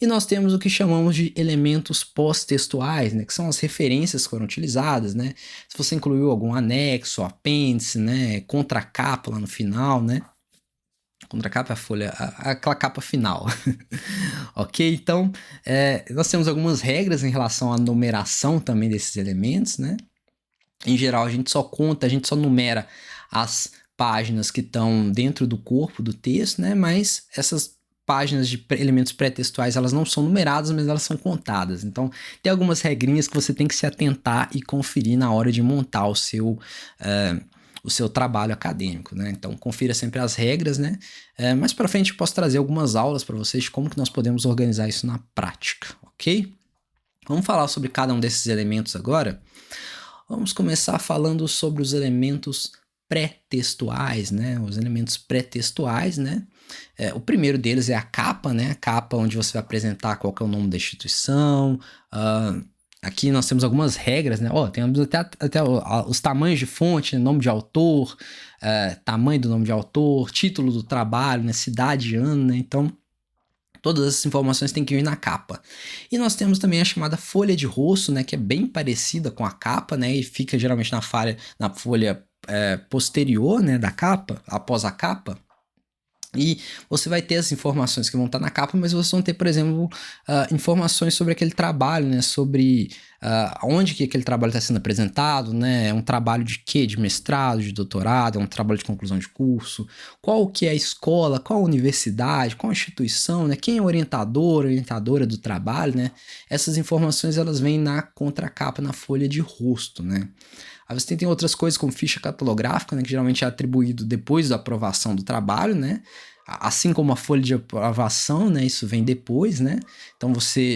E nós temos o que chamamos de elementos pós-textuais, né? Que são as referências que foram utilizadas, né? Se você incluiu algum anexo, apêndice, né? Contracapa lá no final, né? Contracapa é a folha, aquela capa final. Ok? Então, nós temos algumas regras em relação à numeração também desses elementos, né? Em geral, a gente só numera as páginas que estão dentro do corpo do texto, né? Mas essas páginas de elementos pré-textuais, elas não são numeradas, mas elas são contadas. Então, tem algumas regrinhas que você tem que se atentar e conferir na hora de montar o seu trabalho acadêmico, né? Então, confira sempre as regras, né? Mais para frente eu posso trazer algumas aulas para vocês de como que nós podemos organizar isso na prática, ok? Vamos falar sobre cada um desses elementos agora. Vamos começar falando sobre os elementos pré-textuais, né? Os elementos pré-textuais, né? O primeiro deles é a capa, né? A capa onde você vai apresentar qual que é o nome da instituição. Aqui nós temos algumas regras, né? Temos até os tamanhos de fonte, né? Nome de autor, tamanho do nome de autor, título do trabalho, né? Cidade e ano, né? Então, todas essas informações têm que ir na capa. E nós temos também a chamada folha de rosto, né? Que é bem parecida com a capa, né? E fica geralmente na folha posterior, né? Da capa, após a capa. E você vai ter as informações que vão estar na capa, mas vocês vão ter, por exemplo, informações sobre aquele trabalho, né? Sobre onde que aquele trabalho está sendo apresentado, né? É um trabalho de quê? De mestrado, de doutorado, é um trabalho de conclusão de curso, qual que é a escola, qual a universidade, qual a instituição, né? Quem é o orientadora do trabalho, né? Essas informações, elas vêm na contracapa, na folha de rosto, né? Aí você tem outras coisas como ficha catalográfica, né, que geralmente é atribuído depois da aprovação do trabalho, né? Assim como a folha de aprovação, né? Isso vem depois, né? Então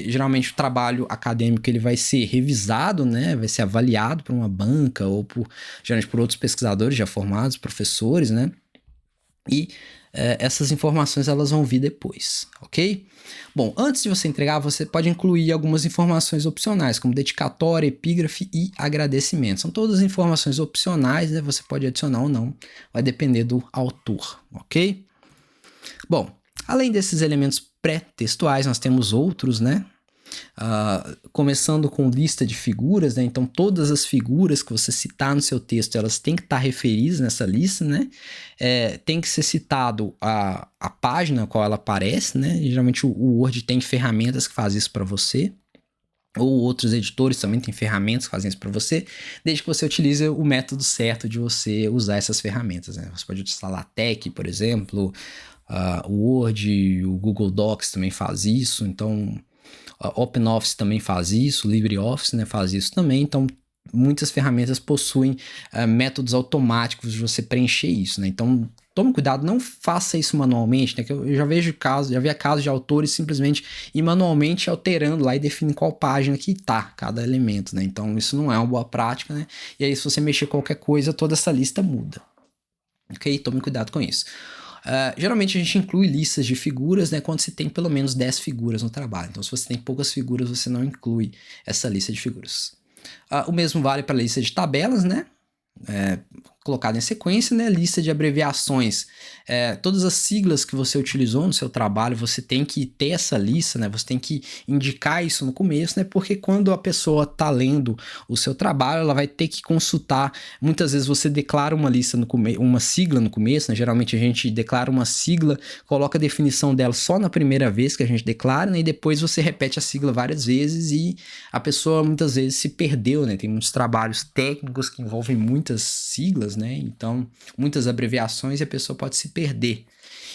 geralmente o trabalho acadêmico ele vai ser revisado, né? Vai ser avaliado por uma banca ou geralmente por outros pesquisadores já formados, professores, né? E essas informações elas vão vir depois, ok? Bom, antes de você entregar, você pode incluir algumas informações opcionais, como dedicatória, epígrafe e agradecimento. São todas informações opcionais, né? Você pode adicionar ou não, vai depender do autor, ok? Bom, além desses elementos pré-textuais, nós temos outros, né? Começando com lista de figuras, né? Então todas as figuras que você citar no seu texto, elas têm que estar referidas nessa lista, né? Tem que ser citado a página na qual ela aparece, né? E, geralmente o Word tem ferramentas que fazem isso para você, ou outros editores também têm ferramentas que fazem isso para você, desde que você utilize o método certo de você usar essas ferramentas, né? Você pode utilizar LaTeX, por exemplo, o Word, o Google Docs também faz isso, então OpenOffice também faz isso, LibreOffice, né, faz isso também, então muitas ferramentas possuem métodos automáticos de você preencher isso, né? Então tome cuidado, não faça isso manualmente, né? Que eu já vi casos de autores simplesmente ir manualmente alterando lá e definindo qual página que tá cada elemento, né? Então isso não é uma boa prática, né? E aí se você mexer qualquer coisa, toda essa lista muda. Ok? Tome cuidado com isso. Geralmente a gente inclui listas de figuras, né, quando se tem pelo menos 10 figuras no trabalho. Então, se você tem poucas figuras, você não inclui essa lista de figuras. O mesmo vale para a lista de tabelas, né? Colocada em sequência, né? Lista de abreviações. Todas as siglas que você utilizou no seu trabalho, você tem que ter essa lista, né? Você tem que indicar isso no começo, né? Porque quando a pessoa está lendo o seu trabalho, ela vai ter que consultar. Muitas vezes você declara uma lista uma sigla no começo, né? Geralmente a gente declara uma sigla, coloca a definição dela só na primeira vez que a gente declara, né? E depois você repete a sigla várias vezes e a pessoa muitas vezes se perdeu, né? Tem muitos trabalhos técnicos que envolvem muitas siglas, né? Então, muitas abreviações e a pessoa pode se perder.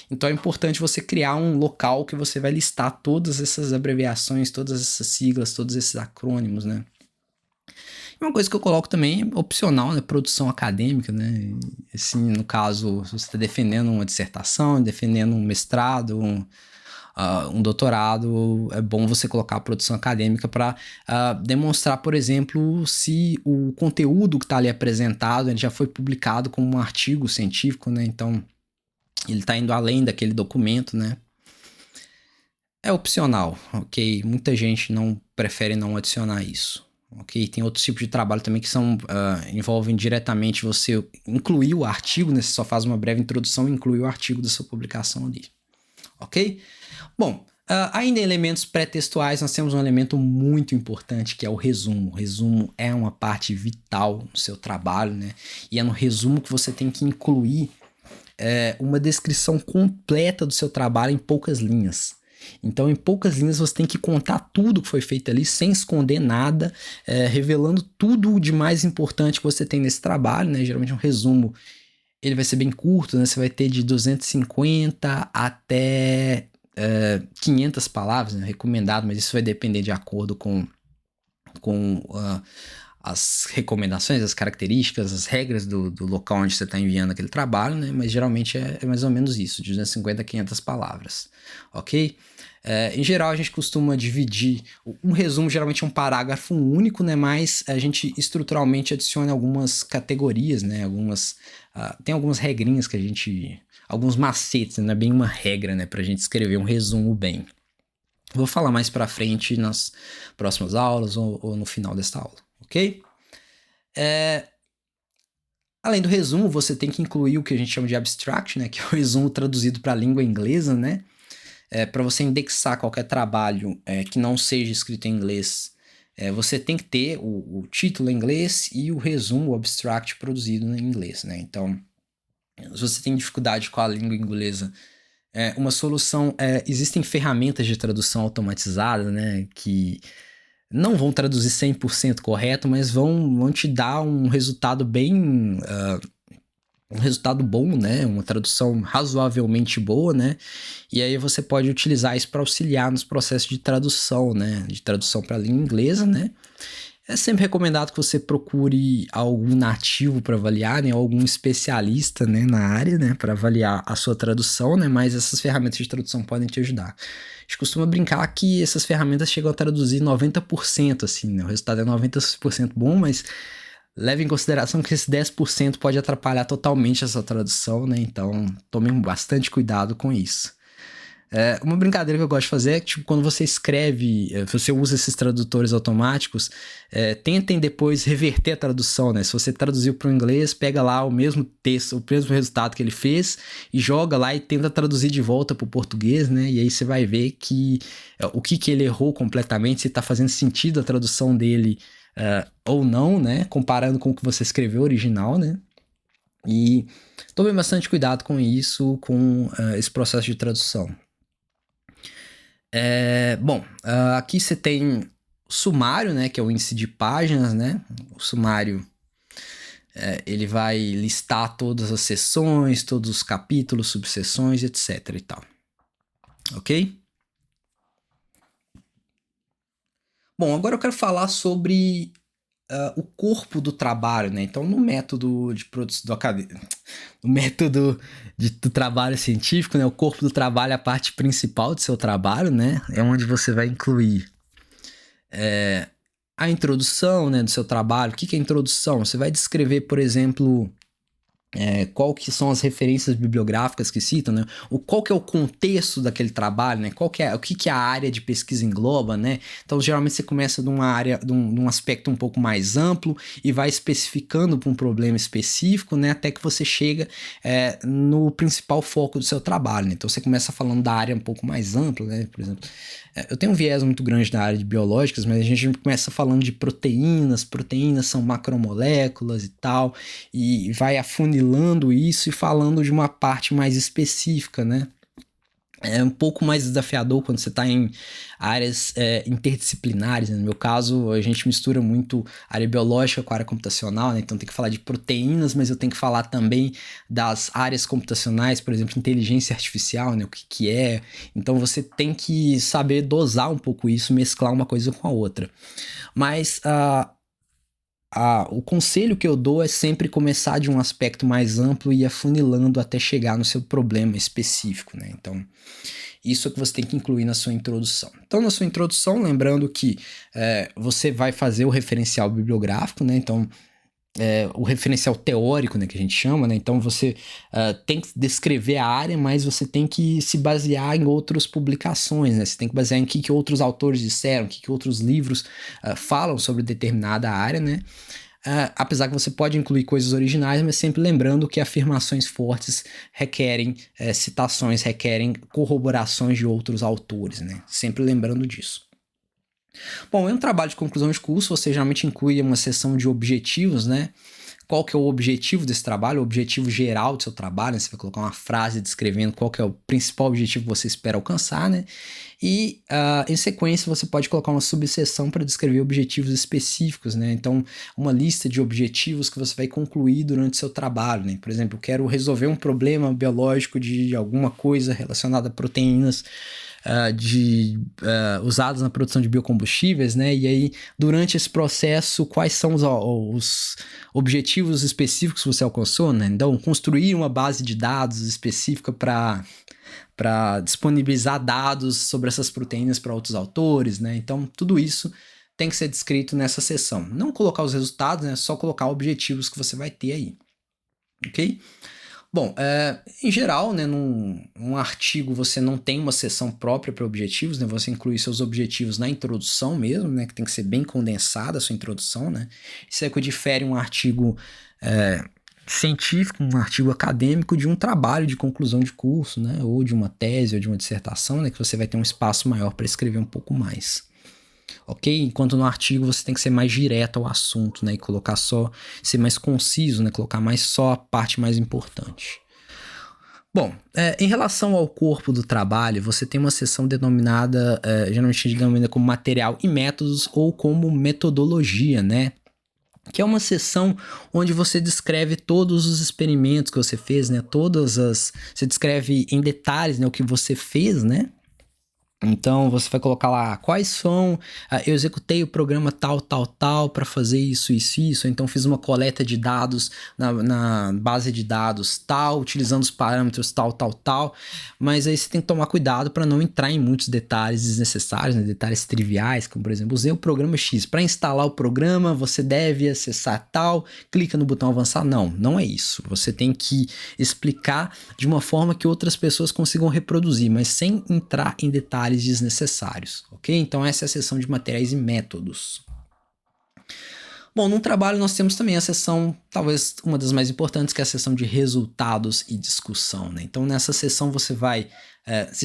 Então, é importante você criar um local que você vai listar todas essas abreviações, todas essas siglas, todos esses acrônimos, né? E uma coisa que eu coloco também é opcional, né? Produção acadêmica, né? Assim, no caso, se você está defendendo uma dissertação, defendendo um mestrado, um doutorado, é bom você colocar a produção acadêmica para demonstrar, por exemplo, se o conteúdo que está ali apresentado ele já foi publicado como um artigo científico, né? Então, ele está indo além daquele documento, né? É opcional, ok? Muita gente prefere não adicionar isso, ok? Tem outros tipos de trabalho também que envolvem diretamente você incluir o artigo, né? Você só faz uma breve introdução e inclui o artigo da sua publicação ali, ok? Bom, ainda em elementos pré-textuais, nós temos um elemento muito importante que é o resumo. O resumo é uma parte vital no seu trabalho, né? E é no resumo que você tem que incluir uma descrição completa do seu trabalho em poucas linhas. Então, em poucas linhas, você tem que contar tudo que foi feito ali, sem esconder nada, revelando tudo de mais importante que você tem nesse trabalho, né? Geralmente um resumo, ele vai ser bem curto, né? Você vai ter de 250 até 500 palavras, né? Recomendado, mas isso vai depender de acordo com as recomendações, as características, as regras do local onde você está enviando aquele trabalho, né? Mas geralmente é mais ou menos isso, de 250 a 500 palavras, ok? Em geral, a gente costuma dividir. Um resumo geralmente é um parágrafo único, né? Mas a gente estruturalmente adiciona algumas categorias, né? Tem algumas regrinhas que a gente... Alguns macetes, não é bem uma regra, né? Pra gente escrever um resumo bem. Vou falar mais pra frente nas próximas aulas ou no final desta aula, ok? Além do resumo, você tem que incluir o que a gente chama de abstract, né? Que é o resumo traduzido para a língua inglesa, né? Para você indexar qualquer trabalho que não seja escrito em inglês, você tem que ter o título em inglês e o resumo, o abstract, produzido em inglês, né? Então, se você tem dificuldade com a língua inglesa, uma solução... existem ferramentas de tradução automatizada, né? Que não vão traduzir 100% correto, mas vão te dar um resultado bem... um resultado bom, né? Uma tradução razoavelmente boa, né? E aí você pode utilizar isso para auxiliar nos processos de tradução, né? De tradução para a língua inglesa, né? É sempre recomendado que você procure algum nativo para avaliar, né? Algum especialista, né? Na área, né? Para avaliar a sua tradução, né? Mas essas ferramentas de tradução podem te ajudar. A gente costuma brincar que essas ferramentas chegam a traduzir 90%, assim, né? O resultado é 90% bom, mas leve em consideração que esse 10% pode atrapalhar totalmente essa tradução, né? Então, tomem bastante cuidado com isso. Uma brincadeira que eu gosto de fazer é que, tipo, quando você escreve, você usa esses tradutores automáticos, tentem depois reverter a tradução, né? Se você traduziu para o inglês, pega lá o mesmo texto, o mesmo resultado que ele fez e joga lá e tenta traduzir de volta para o português, né? E aí você vai ver que o que ele errou completamente, se está fazendo sentido a tradução dele ou não, né? Comparando com o que você escreveu original, né? E tome bastante cuidado com isso, com esse processo de tradução. Aqui você tem o sumário, né, que é o índice de páginas, né? O sumário, ele vai listar todas as seções, todos os capítulos, subseções, etc e tal. Ok? Bom, agora eu quero falar sobre o corpo do trabalho, né? Então, no método de produção no método do trabalho científico, né? O corpo do trabalho é a parte principal do seu trabalho, né? É onde você vai incluir a introdução, né, do seu trabalho. O que é a introdução? Você vai descrever, por exemplo, qual que são as referências bibliográficas que citam, né? Qual que é o contexto daquele trabalho, né? O que a área de pesquisa engloba, né? Então, geralmente você começa de uma área, de um aspecto um pouco mais amplo e vai especificando para um problema específico, né? Até que você chega no principal foco do seu trabalho, né? Então, você começa falando da área um pouco mais ampla, né? Por exemplo, eu tenho um viés muito grande na área de biológicas, mas a gente começa falando de proteínas são macromoléculas e tal, e vai afunilando isso e falando de uma parte mais específica, né? É um pouco mais desafiador quando você está em áreas interdisciplinares, né? No meu caso, a gente mistura muito área biológica com a área computacional, né? Então tem que falar de proteínas, mas eu tenho que falar também das áreas computacionais, por exemplo, inteligência artificial, né? O que é. Então você tem que saber dosar um pouco isso, mesclar uma coisa com a outra. Mas o conselho que eu dou é sempre começar de um aspecto mais amplo e ir afunilando até chegar no seu problema específico, né? Então, isso é que você tem que incluir na sua introdução. Então, na sua introdução, lembrando que você vai fazer o referencial bibliográfico, né? Então, o referencial teórico, né, que a gente chama, né? Então você tem que descrever a área, mas você tem que se basear em outras publicações, né? Você tem que basear em que outros autores disseram, que outros livros falam sobre determinada área, né? Apesar que você pode incluir coisas originais, mas sempre lembrando que afirmações fortes requerem citações, requerem corroborações de outros autores, né? Sempre lembrando disso. Bom, em um trabalho de conclusão de curso, você geralmente inclui uma seção de objetivos, né? Qual que é o objetivo desse trabalho, o objetivo geral do seu trabalho, né? Você vai colocar uma frase descrevendo qual que é o principal objetivo que você espera alcançar, né? E, em sequência, você pode colocar uma subseção para descrever objetivos específicos, né? Então, uma lista de objetivos que você vai concluir durante o seu trabalho, né? Por exemplo, eu quero resolver um problema biológico de alguma coisa relacionada a proteínas usados na produção de biocombustíveis, né? E aí, durante esse processo, quais são os objetivos específicos que você alcançou, né? Então, construir uma base de dados específica para disponibilizar dados sobre essas proteínas para outros autores, né? Então, tudo isso tem que ser descrito nessa seção. Não colocar os resultados, né? Só colocar objetivos que você vai ter aí, ok? Bom, em geral, né, num artigo você não tem uma seção própria para objetivos, né, você inclui seus objetivos na introdução mesmo, né, que tem que ser bem condensada a sua introdução, né, isso é que difere um artigo científico, um artigo acadêmico de um trabalho de conclusão de curso, né, ou de uma tese ou de uma dissertação, né, que você vai ter um espaço maior para escrever um pouco mais. Ok? Enquanto no artigo você tem que ser mais direto ao assunto, né? E colocar ser mais conciso, né? Colocar mais só a parte mais importante. Bom, em relação ao corpo do trabalho, você tem uma seção denominada, geralmente denomina como material e métodos ou como metodologia, né? Que é uma seção onde você descreve todos os experimentos que você fez, né? Você descreve em detalhes, né, o que você fez, né? Então você vai colocar lá quais são, eu executei o programa tal para fazer isso, então fiz uma coleta de dados na base de dados tal, utilizando os parâmetros tal, mas aí você tem que tomar cuidado para não entrar em muitos detalhes desnecessários, né? Detalhes triviais, como por exemplo, usei o programa X, para instalar o programa você deve acessar tal, clica no botão avançar, não é isso, você tem que explicar de uma forma que outras pessoas consigam reproduzir, mas sem entrar em detalhes desnecessários, ok? Então essa é a seção de materiais e métodos. Bom, no trabalho nós temos também a seção, talvez uma das mais importantes, que é a seção de resultados e discussão, né? Então nessa seção você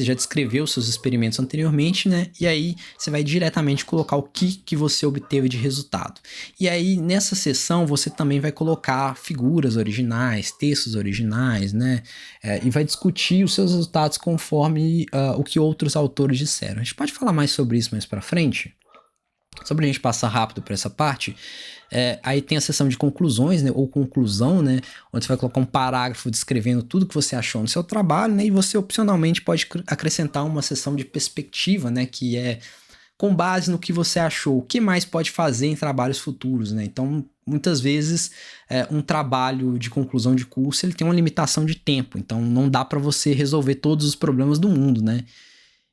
já descreveu seus experimentos anteriormente, né? E aí você vai diretamente colocar o que você obteve de resultado. E aí nessa seção você também vai colocar figuras originais, textos originais, né? E vai discutir os seus resultados conforme o que outros autores disseram. A gente pode falar mais sobre isso mais pra frente? Só pra gente passar rápido por essa parte, aí tem a seção de conclusões, né, ou conclusão, né, onde você vai colocar um parágrafo descrevendo tudo que você achou no seu trabalho, né, e você opcionalmente pode acrescentar uma seção de perspectiva, né, que é com base no que você achou, o que mais pode fazer em trabalhos futuros, né, então muitas vezes um trabalho de conclusão de curso ele tem uma limitação de tempo, então não dá para você resolver todos os problemas do mundo, né.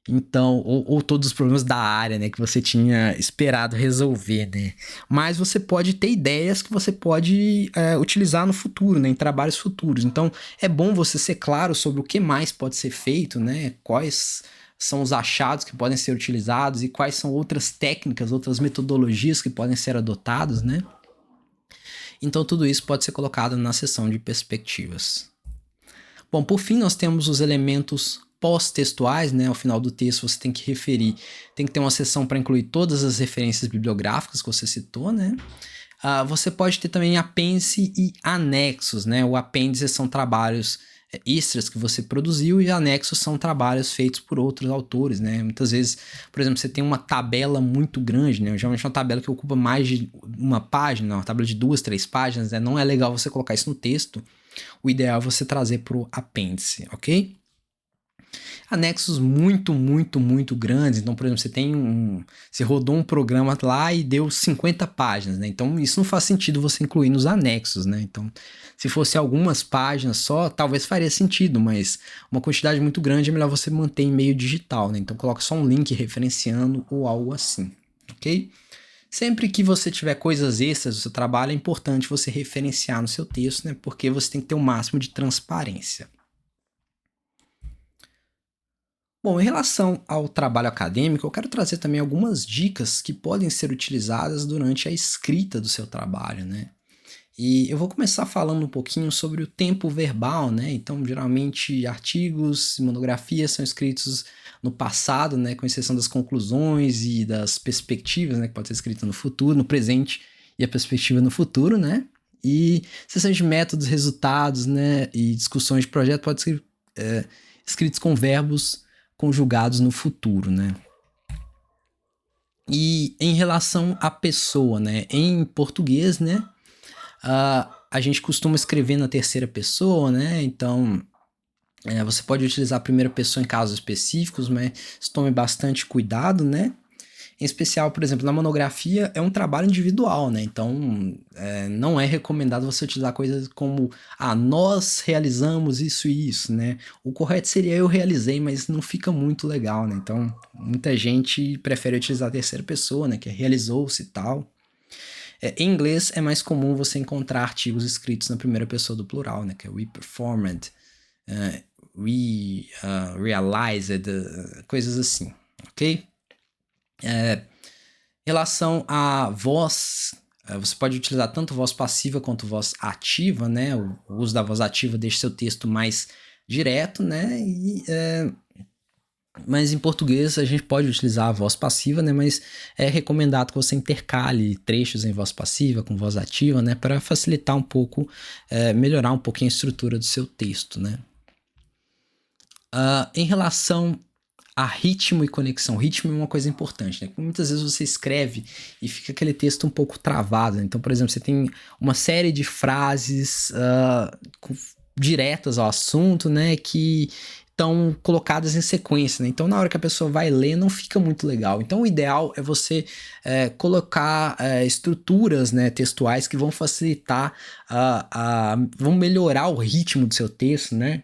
Então, ou todos os problemas da área, né, que você tinha esperado resolver, né? Mas você pode ter ideias que você pode utilizar no futuro, né, em trabalhos futuros. Então, é bom você ser claro sobre o que mais pode ser feito, né? Quais são os achados que podem ser utilizados e quais são outras técnicas, outras metodologias que podem ser adotadas, né? Então, tudo isso pode ser colocado na seção de perspectivas. Bom, por fim, nós temos os elementos pós-textuais, né? Ao final do texto você tem que referir, tem que ter uma seção para incluir todas as referências bibliográficas que você citou, né? Você pode ter também apêndice e anexos, né? O apêndice são trabalhos extras que você produziu e anexos são trabalhos feitos por outros autores, né? Muitas vezes, por exemplo, você tem uma tabela muito grande, né? Geralmente uma tabela que ocupa mais de uma página, uma tabela de 2, 3 páginas, né? Não é legal você colocar isso no texto. O ideal é você trazer para o apêndice, ok? Anexos muito grandes. Então, por exemplo, você rodou um programa lá e deu 50 páginas, né? Então, isso não faz sentido você incluir nos anexos, né? Então, se fosse algumas páginas só, talvez faria sentido, mas uma quantidade muito grande é melhor você manter em meio digital, né? Então, coloca só um link referenciando ou algo assim, ok? Sempre que você tiver coisas extras do seu trabalho, é importante você referenciar no seu texto, né? Porque você tem que ter o máximo de transparência. Bom, em relação ao trabalho acadêmico, eu quero trazer também algumas dicas que podem ser utilizadas durante a escrita do seu trabalho, né? E eu vou começar falando um pouquinho sobre o tempo verbal, né? Então, geralmente, artigos e monografias são escritos no passado, né? Com exceção das conclusões e das perspectivas, né? Que pode ser escrita no futuro, no presente e a perspectiva no futuro, né? E sessões de métodos, resultados, né? E discussões de projeto podem ser escritos com verbos conjugados no futuro, né? E em relação à pessoa, né? Em português, né? A gente costuma escrever na terceira pessoa, né? Então, você pode utilizar a primeira pessoa em casos específicos, mas tome bastante cuidado, né? Em especial, por exemplo, na monografia é um trabalho individual, né? Então, não é recomendado você utilizar coisas como nós realizamos isso e isso, né? O correto seria eu realizei, mas não fica muito legal, né? Então, muita gente prefere utilizar a terceira pessoa, né? Que é realizou-se e tal. Em inglês é mais comum você encontrar artigos escritos na primeira pessoa do plural, né? Que é we performed, we realized, coisas assim, ok? Em relação à voz, você pode utilizar tanto voz passiva quanto voz ativa, né? O uso da voz ativa deixa seu texto mais direto, né? Mas em português a gente pode utilizar a voz passiva, né? Mas é recomendado que você intercale trechos em voz passiva com voz ativa, né? Para facilitar um pouco, melhorar um pouquinho a estrutura do seu texto, né? Em relação a ritmo e conexão. Ritmo é uma coisa importante, né? Muitas vezes você escreve e fica aquele texto um pouco travado, né? Então, por exemplo, você tem uma série de frases diretas ao assunto, né? Que estão colocadas em sequência, né? Então, na hora que a pessoa vai ler, não fica muito legal. Então, o ideal é você colocar estruturas, né, textuais que vão facilitar, vão melhorar o ritmo do seu texto, né?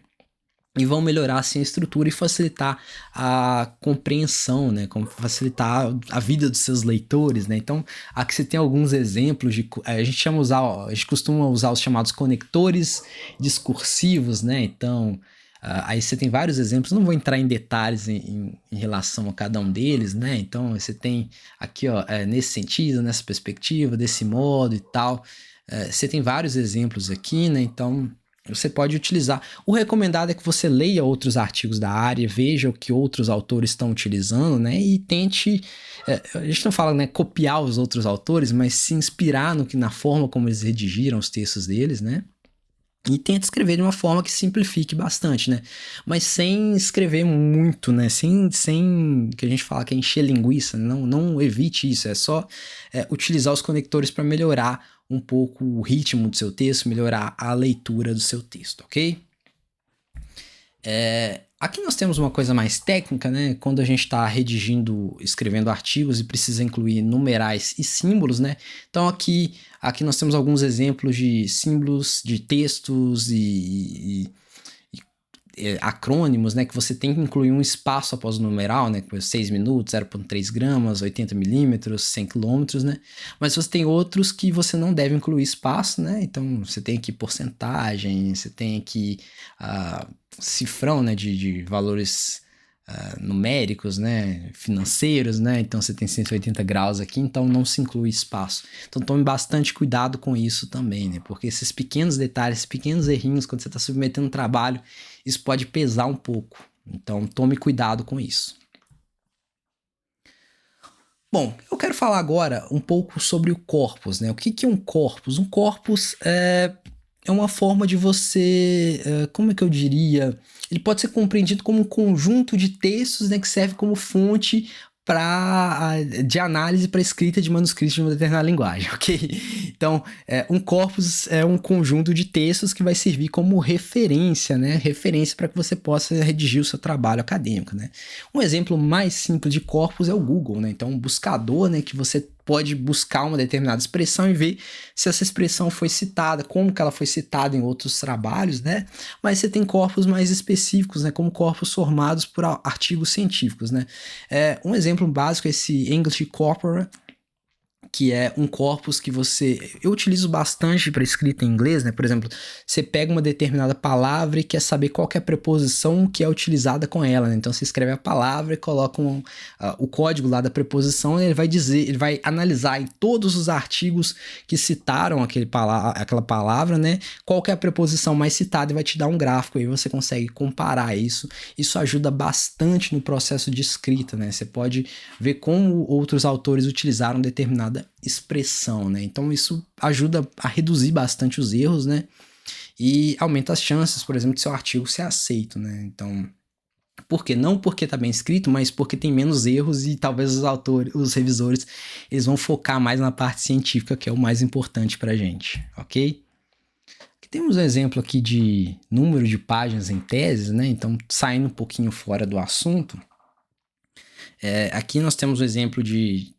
E vão melhorar assim a estrutura e facilitar a compreensão, né? Como facilitar a vida dos seus leitores, né? Então, aqui você tem alguns exemplos de a gente costuma usar os chamados conectores discursivos, né? Então, aí você tem vários exemplos, não vou entrar em detalhes em relação a cada um deles, né? Então, você tem aqui, ó, nesse sentido, nessa perspectiva, desse modo e tal. Você tem vários exemplos aqui, né? Então, você pode utilizar. O recomendado é que você leia outros artigos da área, veja o que outros autores estão utilizando, né? E tente. A gente não fala, né, copiar os outros autores, mas se inspirar na forma como eles redigiram os textos deles, né? E tenta escrever de uma forma que simplifique bastante, né? Mas sem escrever muito, né? Sem que a gente fala que é encher linguiça, não evite isso. É só utilizar os conectores para melhorar um pouco o ritmo do seu texto, melhorar a leitura do seu texto, ok? Aqui nós temos uma coisa mais técnica, né? Quando a gente está escrevendo artigos e precisa incluir numerais e símbolos, né? Então aqui nós temos alguns exemplos de símbolos, de textos e acrônimos, né, que você tem que incluir um espaço após o numeral, né, 6 minutos, 0,3 gramas, 80 milímetros, 100 quilômetros, né, mas você tem outros que você não deve incluir espaço, né, então você tem aqui porcentagem, você tem aqui cifrão, né, de valores numéricos, né, financeiros, né, então você tem 180 graus aqui, então não se inclui espaço. Então tome bastante cuidado com isso também, né, porque esses pequenos detalhes, esses pequenos errinhos, quando você está submetendo um trabalho, isso pode pesar um pouco. Então tome cuidado com isso. Bom, eu quero falar agora um pouco sobre o corpus, né? O que é um corpus? Um corpus é uma forma de você, como é que eu diria? Ele pode ser compreendido como um conjunto de textos, né, que serve como fonte de análise para escrita de manuscritos de uma determinada linguagem, ok? Então, um corpus é um conjunto de textos que vai servir como referência, né? Referência para que você possa redigir o seu trabalho acadêmico, né? Um exemplo mais simples de corpus é o Google, né? Então, um buscador, né, que você pode buscar uma determinada expressão e ver se essa expressão foi citada, como que ela foi citada em outros trabalhos, né? Mas você tem corpos mais específicos, né? Como corpos formados por artigos científicos, né? Um exemplo básico é esse English Corpora, que é um corpus que eu utilizo bastante para escrita em inglês, né? Por exemplo, você pega uma determinada palavra e quer saber qual que é a preposição que é utilizada com ela, né? Então você escreve a palavra e coloca o código lá da preposição e ele vai analisar em todos os artigos que citaram aquela palavra, né? Qual que é a preposição mais citada e vai te dar um gráfico aí você consegue comparar isso. Isso ajuda bastante no processo de escrita, né? Você pode ver como outros autores utilizaram determinada expressão, né? Então isso ajuda a reduzir bastante os erros, né? E aumenta as chances, por exemplo, de seu artigo ser aceito, né? Então, por quê? Não porque tá bem escrito, mas porque tem menos erros e talvez os revisores, eles vão focar mais na parte científica, que é o mais importante pra gente, ok? Aqui temos um exemplo aqui de número de páginas em teses, né? Então, saindo um pouquinho fora do assunto, aqui nós temos um exemplo de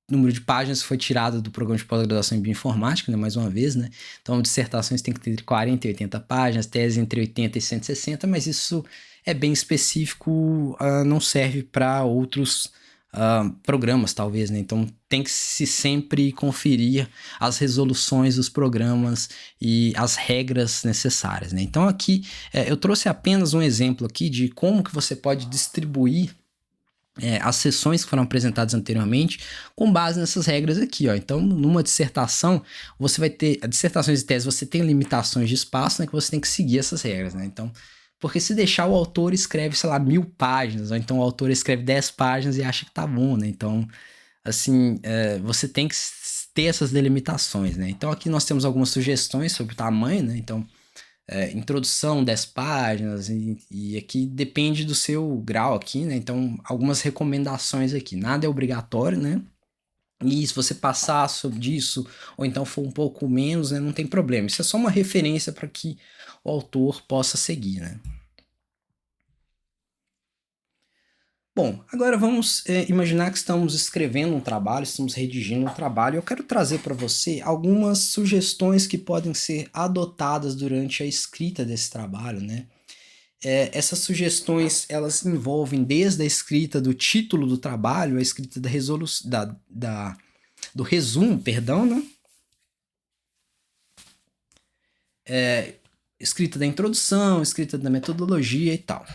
número de páginas que foi tirado do programa de pós-graduação em bioinformática, né, mais uma vez, né? Então, dissertações tem que ter entre 40 e 80 páginas, tese entre 80 e 160, mas isso é bem específico, não serve para outros programas, talvez, né? Então, tem que se sempre conferir as resoluções dos programas e as regras necessárias, né? Então, aqui, eu trouxe apenas um exemplo aqui de como que você pode distribuir as sessões que foram apresentadas anteriormente com base nessas regras aqui, ó. Então, numa dissertação, você vai ter dissertações e teses, você tem limitações de espaço, né, que você tem que seguir essas regras, né? Então, porque se deixar o autor escreve, sei lá, 1000 páginas, ou então o autor escreve 10 páginas e acha que tá bom, né? Então, assim, você tem que ter essas delimitações, né? Então, aqui nós temos algumas sugestões sobre o tamanho, né? Então, introdução 10 páginas e aqui depende do seu grau aqui, né? Então, algumas recomendações aqui. Nada é obrigatório, né? E se você passar sobre disso, ou então for um pouco menos, né? Não tem problema. Isso é só uma referência para que o autor possa seguir, né? Bom, agora vamos imaginar que estamos escrevendo um trabalho, estamos redigindo um trabalho. Eu quero trazer para você algumas sugestões que podem ser adotadas durante a escrita desse trabalho, né? Essas sugestões, elas envolvem desde a escrita do título do trabalho, a escrita da resolução, do resumo, perdão, né? Escrita da introdução, escrita da metodologia e tal.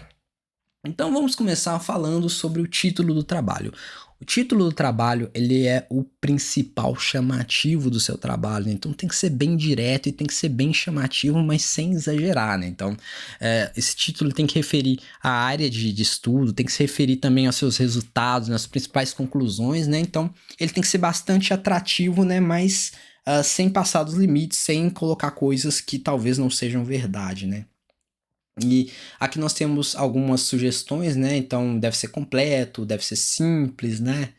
Então vamos começar falando sobre o título do trabalho. O título do trabalho, ele é o principal chamativo do seu trabalho, né? Então tem que ser bem direto e tem que ser bem chamativo, mas sem exagerar, né? Então esse título tem que referir à área de estudo, tem que se referir também aos seus resultados, nas principais conclusões, né? Então ele tem que ser bastante atrativo, né? Mas sem passar dos limites, sem colocar coisas que talvez não sejam verdade, né? E aqui nós temos algumas sugestões, né? Então deve ser completo, deve ser simples, né?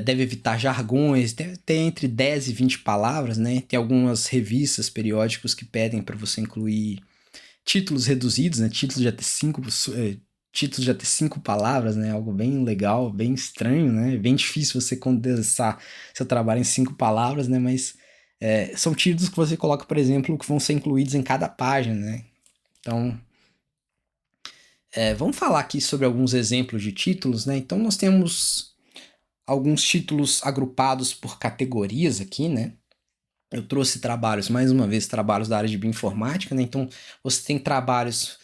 Deve evitar jargões, deve ter entre 10 e 20 palavras, né? Tem algumas revistas, periódicos que pedem para você incluir títulos reduzidos, né? Títulos de até 5 palavras, né? Algo bem legal, bem estranho, né? Bem difícil você condensar seu trabalho em 5 palavras, né? Mas são títulos que você coloca, por exemplo, que vão ser incluídos em cada página, né? Então, vamos falar aqui sobre alguns exemplos de títulos, né? Então, nós temos alguns títulos agrupados por categorias aqui, né? Eu trouxe trabalhos, mais uma vez, trabalhos da área de bioinformática, né? Então, você tem trabalhos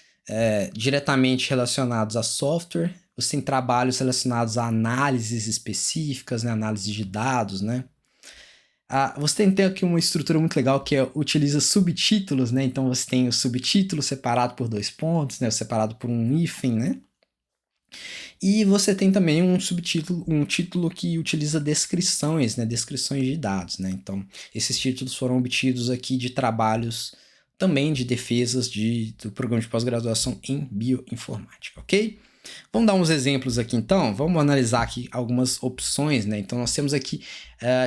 diretamente relacionados a software, você tem trabalhos relacionados a análises específicas, né? Análise de dados, né? Você tem aqui uma estrutura muito legal que utiliza subtítulos, né? Então você tem o subtítulo separado por 2 pontos, né? Separado por um hífen, né? E você tem também um título que utiliza descrições, né? Descrições de dados, né? Então esses títulos foram obtidos aqui de trabalhos também de defesas do programa de pós-graduação em bioinformática, ok? Vamos dar uns exemplos aqui então, vamos analisar aqui algumas opções, né? Então nós temos aqui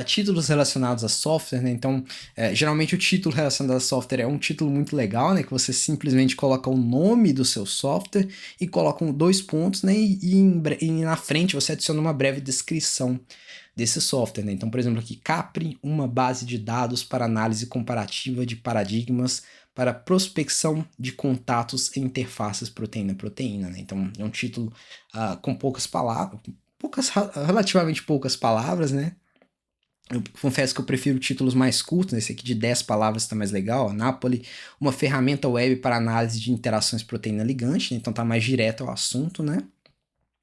títulos relacionados a software, né? Então geralmente o título relacionado a software é um título muito legal, né? Que você simplesmente coloca o nome do seu software e coloca 2 pontos, né? E na frente você adiciona uma breve descrição desse software, né? Então, por exemplo, aqui, Capri, uma base de dados para análise comparativa de paradigmas para prospecção de contatos e interfaces proteína-proteína, né? Então, é um título com poucas palavras, relativamente poucas palavras, né? Eu confesso que eu prefiro títulos mais curtos, esse aqui de 10 palavras tá mais legal, Napoli, uma ferramenta web para análise de interações proteína-ligante, né? Então tá mais direto ao assunto, né?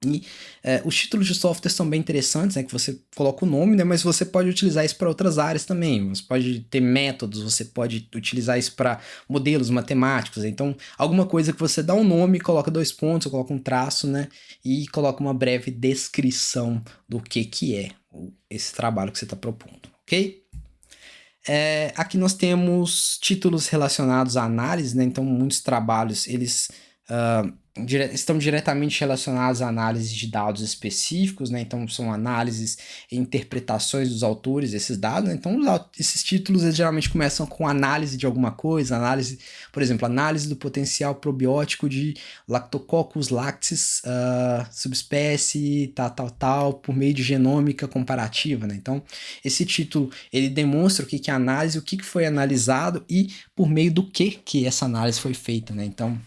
E os títulos de software são bem interessantes, né? Que você coloca o nome, né? Mas você pode utilizar isso para outras áreas também. Você pode ter métodos, você pode utilizar isso para modelos matemáticos. Então, alguma coisa que você dá um nome, coloca 2 pontos, ou coloca um traço, né? E coloca uma breve descrição do que é esse trabalho que você está propondo, ok? Aqui nós temos títulos relacionados à análise, né? Então, muitos trabalhos, eles estão diretamente relacionados à análise de dados específicos, né? Então são análises e interpretações dos autores desses dados, né? Então esses títulos eles geralmente começam com análise de alguma coisa, por exemplo, análise do potencial probiótico de Lactococcus lactis, subespécie tal, por meio de genômica comparativa, né? Então esse título ele demonstra o que é análise, o que foi analisado e por meio do que essa análise foi feita, né? Então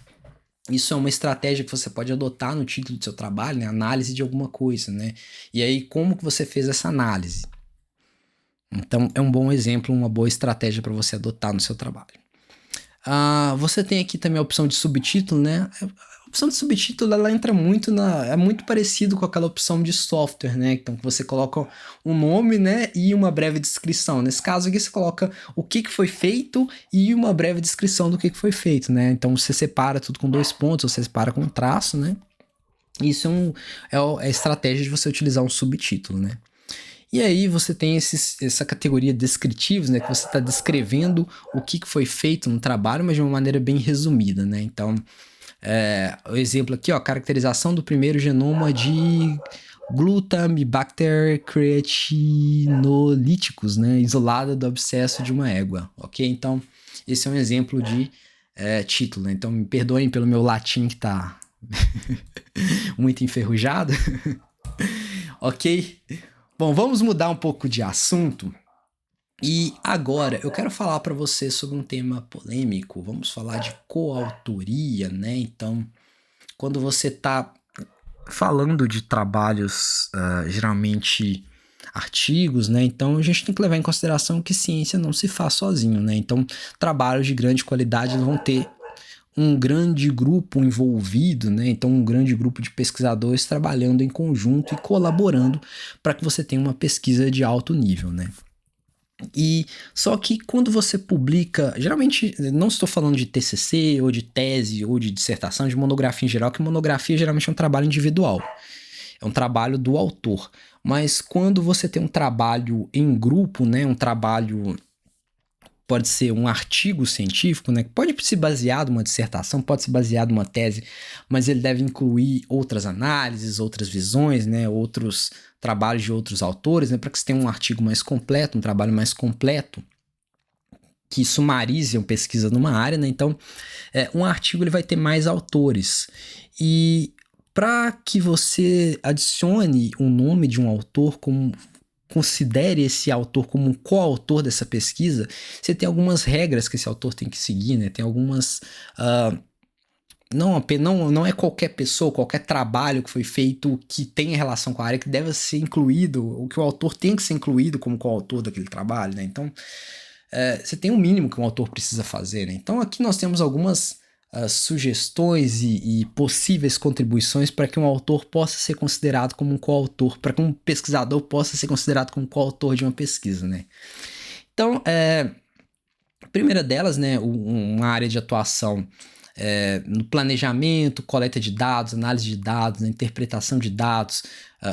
isso é uma estratégia que você pode adotar no título do seu trabalho, né? Análise de alguma coisa, né? E aí, como que você fez essa análise? Então, é um bom exemplo, uma boa estratégia para você adotar no seu trabalho. Você tem aqui também a opção de subtítulo, né? A opção de subtítulo, ela entra muito é muito parecido com aquela opção de software, né? Então, você coloca um nome, né? E uma breve descrição. Nesse caso aqui, você coloca o que foi feito e uma breve descrição do que foi feito, né? Então, você separa tudo com 2 pontos, você separa com um traço, né? Isso é a estratégia de você utilizar um subtítulo, né? E aí você tem essa categoria descritivos, né? Que você está descrevendo o que foi feito no trabalho, mas de uma maneira bem resumida, né? Então, o exemplo aqui, ó, caracterização do primeiro genoma de Glutamibacter creatinolíticos, né? Isolada do abscesso de uma égua, ok? Então, esse é um exemplo de título, né? Então, me perdoem pelo meu latim que tá Muito enferrujado? Ok? Bom, vamos mudar um pouco de assunto. E agora eu quero falar para você sobre um tema polêmico. Vamos falar de coautoria, né? Então, quando você está falando de trabalhos, geralmente artigos, né? Então a gente tem que levar em consideração que ciência não se faz sozinho, né? Então, trabalhos de grande qualidade vão ter um grande grupo envolvido, né? Então, um grande grupo de pesquisadores trabalhando em conjunto e colaborando para que você tenha uma pesquisa de alto nível, né? E só que quando você publica, geralmente, não estou falando de TCC ou de tese ou de dissertação, de monografia em geral, que monografia geralmente é um trabalho individual, é um trabalho do autor. Mas quando você tem um trabalho em grupo, né, um trabalho pode ser um artigo científico, né? Pode se basear numa dissertação, pode se basear numa tese, mas ele deve incluir outras análises, outras visões, né? Outros trabalhos de outros autores, né? Para que você tenha um artigo mais completo, um trabalho mais completo, que sumarize uma pesquisa numa área, né? Então, um artigo ele vai ter mais autores. E para que você adicione o nome de um autor como considere esse autor como um coautor dessa pesquisa, você tem algumas regras que esse autor tem que seguir, né? Tem algumas... não é qualquer pessoa, qualquer trabalho que foi feito que tenha relação com a área que deve ser incluído, ou que o autor tem que ser incluído como coautor daquele trabalho, né? Então, você tem um mínimo que um autor precisa fazer, né? Então, aqui nós temos algumas sugestões e possíveis contribuições para que um autor possa ser considerado como um coautor, para que um pesquisador possa ser considerado como coautor de uma pesquisa, né? Então, a primeira delas, né, uma área de atuação no planejamento, coleta de dados, análise de dados, né, interpretação de dados,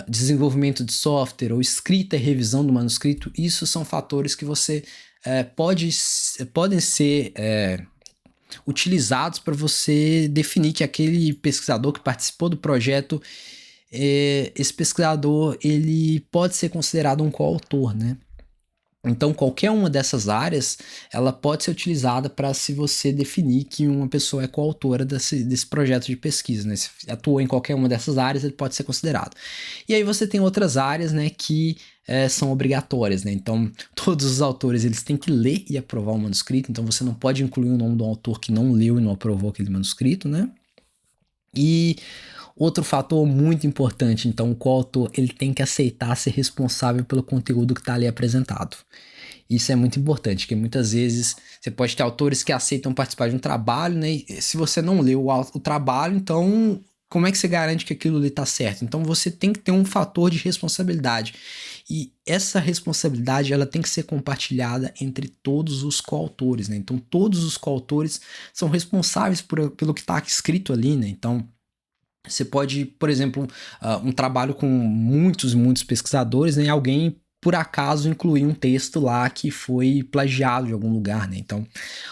desenvolvimento de software ou escrita e revisão do manuscrito, isso são fatores que você podem ser utilizados para você definir que aquele pesquisador que participou do projeto, esse pesquisador ele pode ser considerado um coautor, né? Então, qualquer uma dessas áreas, ela pode ser utilizada para se você definir que uma pessoa é coautora desse projeto de pesquisa, né? Se atuou em qualquer uma dessas áreas, ele pode ser considerado. E aí você tem outras áreas, né, que são obrigatórias, né? Então, todos os autores, eles têm que ler e aprovar o manuscrito, então você não pode incluir o nome de um autor que não leu e não aprovou aquele manuscrito, né? E outro fator muito importante, então, o coautor ele tem que aceitar ser responsável pelo conteúdo que está ali apresentado. Isso é muito importante, porque muitas vezes você pode ter autores que aceitam participar de um trabalho, né? E se você não leu o trabalho, então como é que você garante que aquilo ali está certo? Então você tem que ter um fator de responsabilidade. E essa responsabilidade ela tem que ser compartilhada entre todos os coautores, né? Então todos os coautores são responsáveis pelo que está escrito ali, né? Então você pode, por exemplo, um trabalho com muitos pesquisadores, né? Alguém por acaso incluir um texto lá que foi plagiado de algum lugar, né? Então,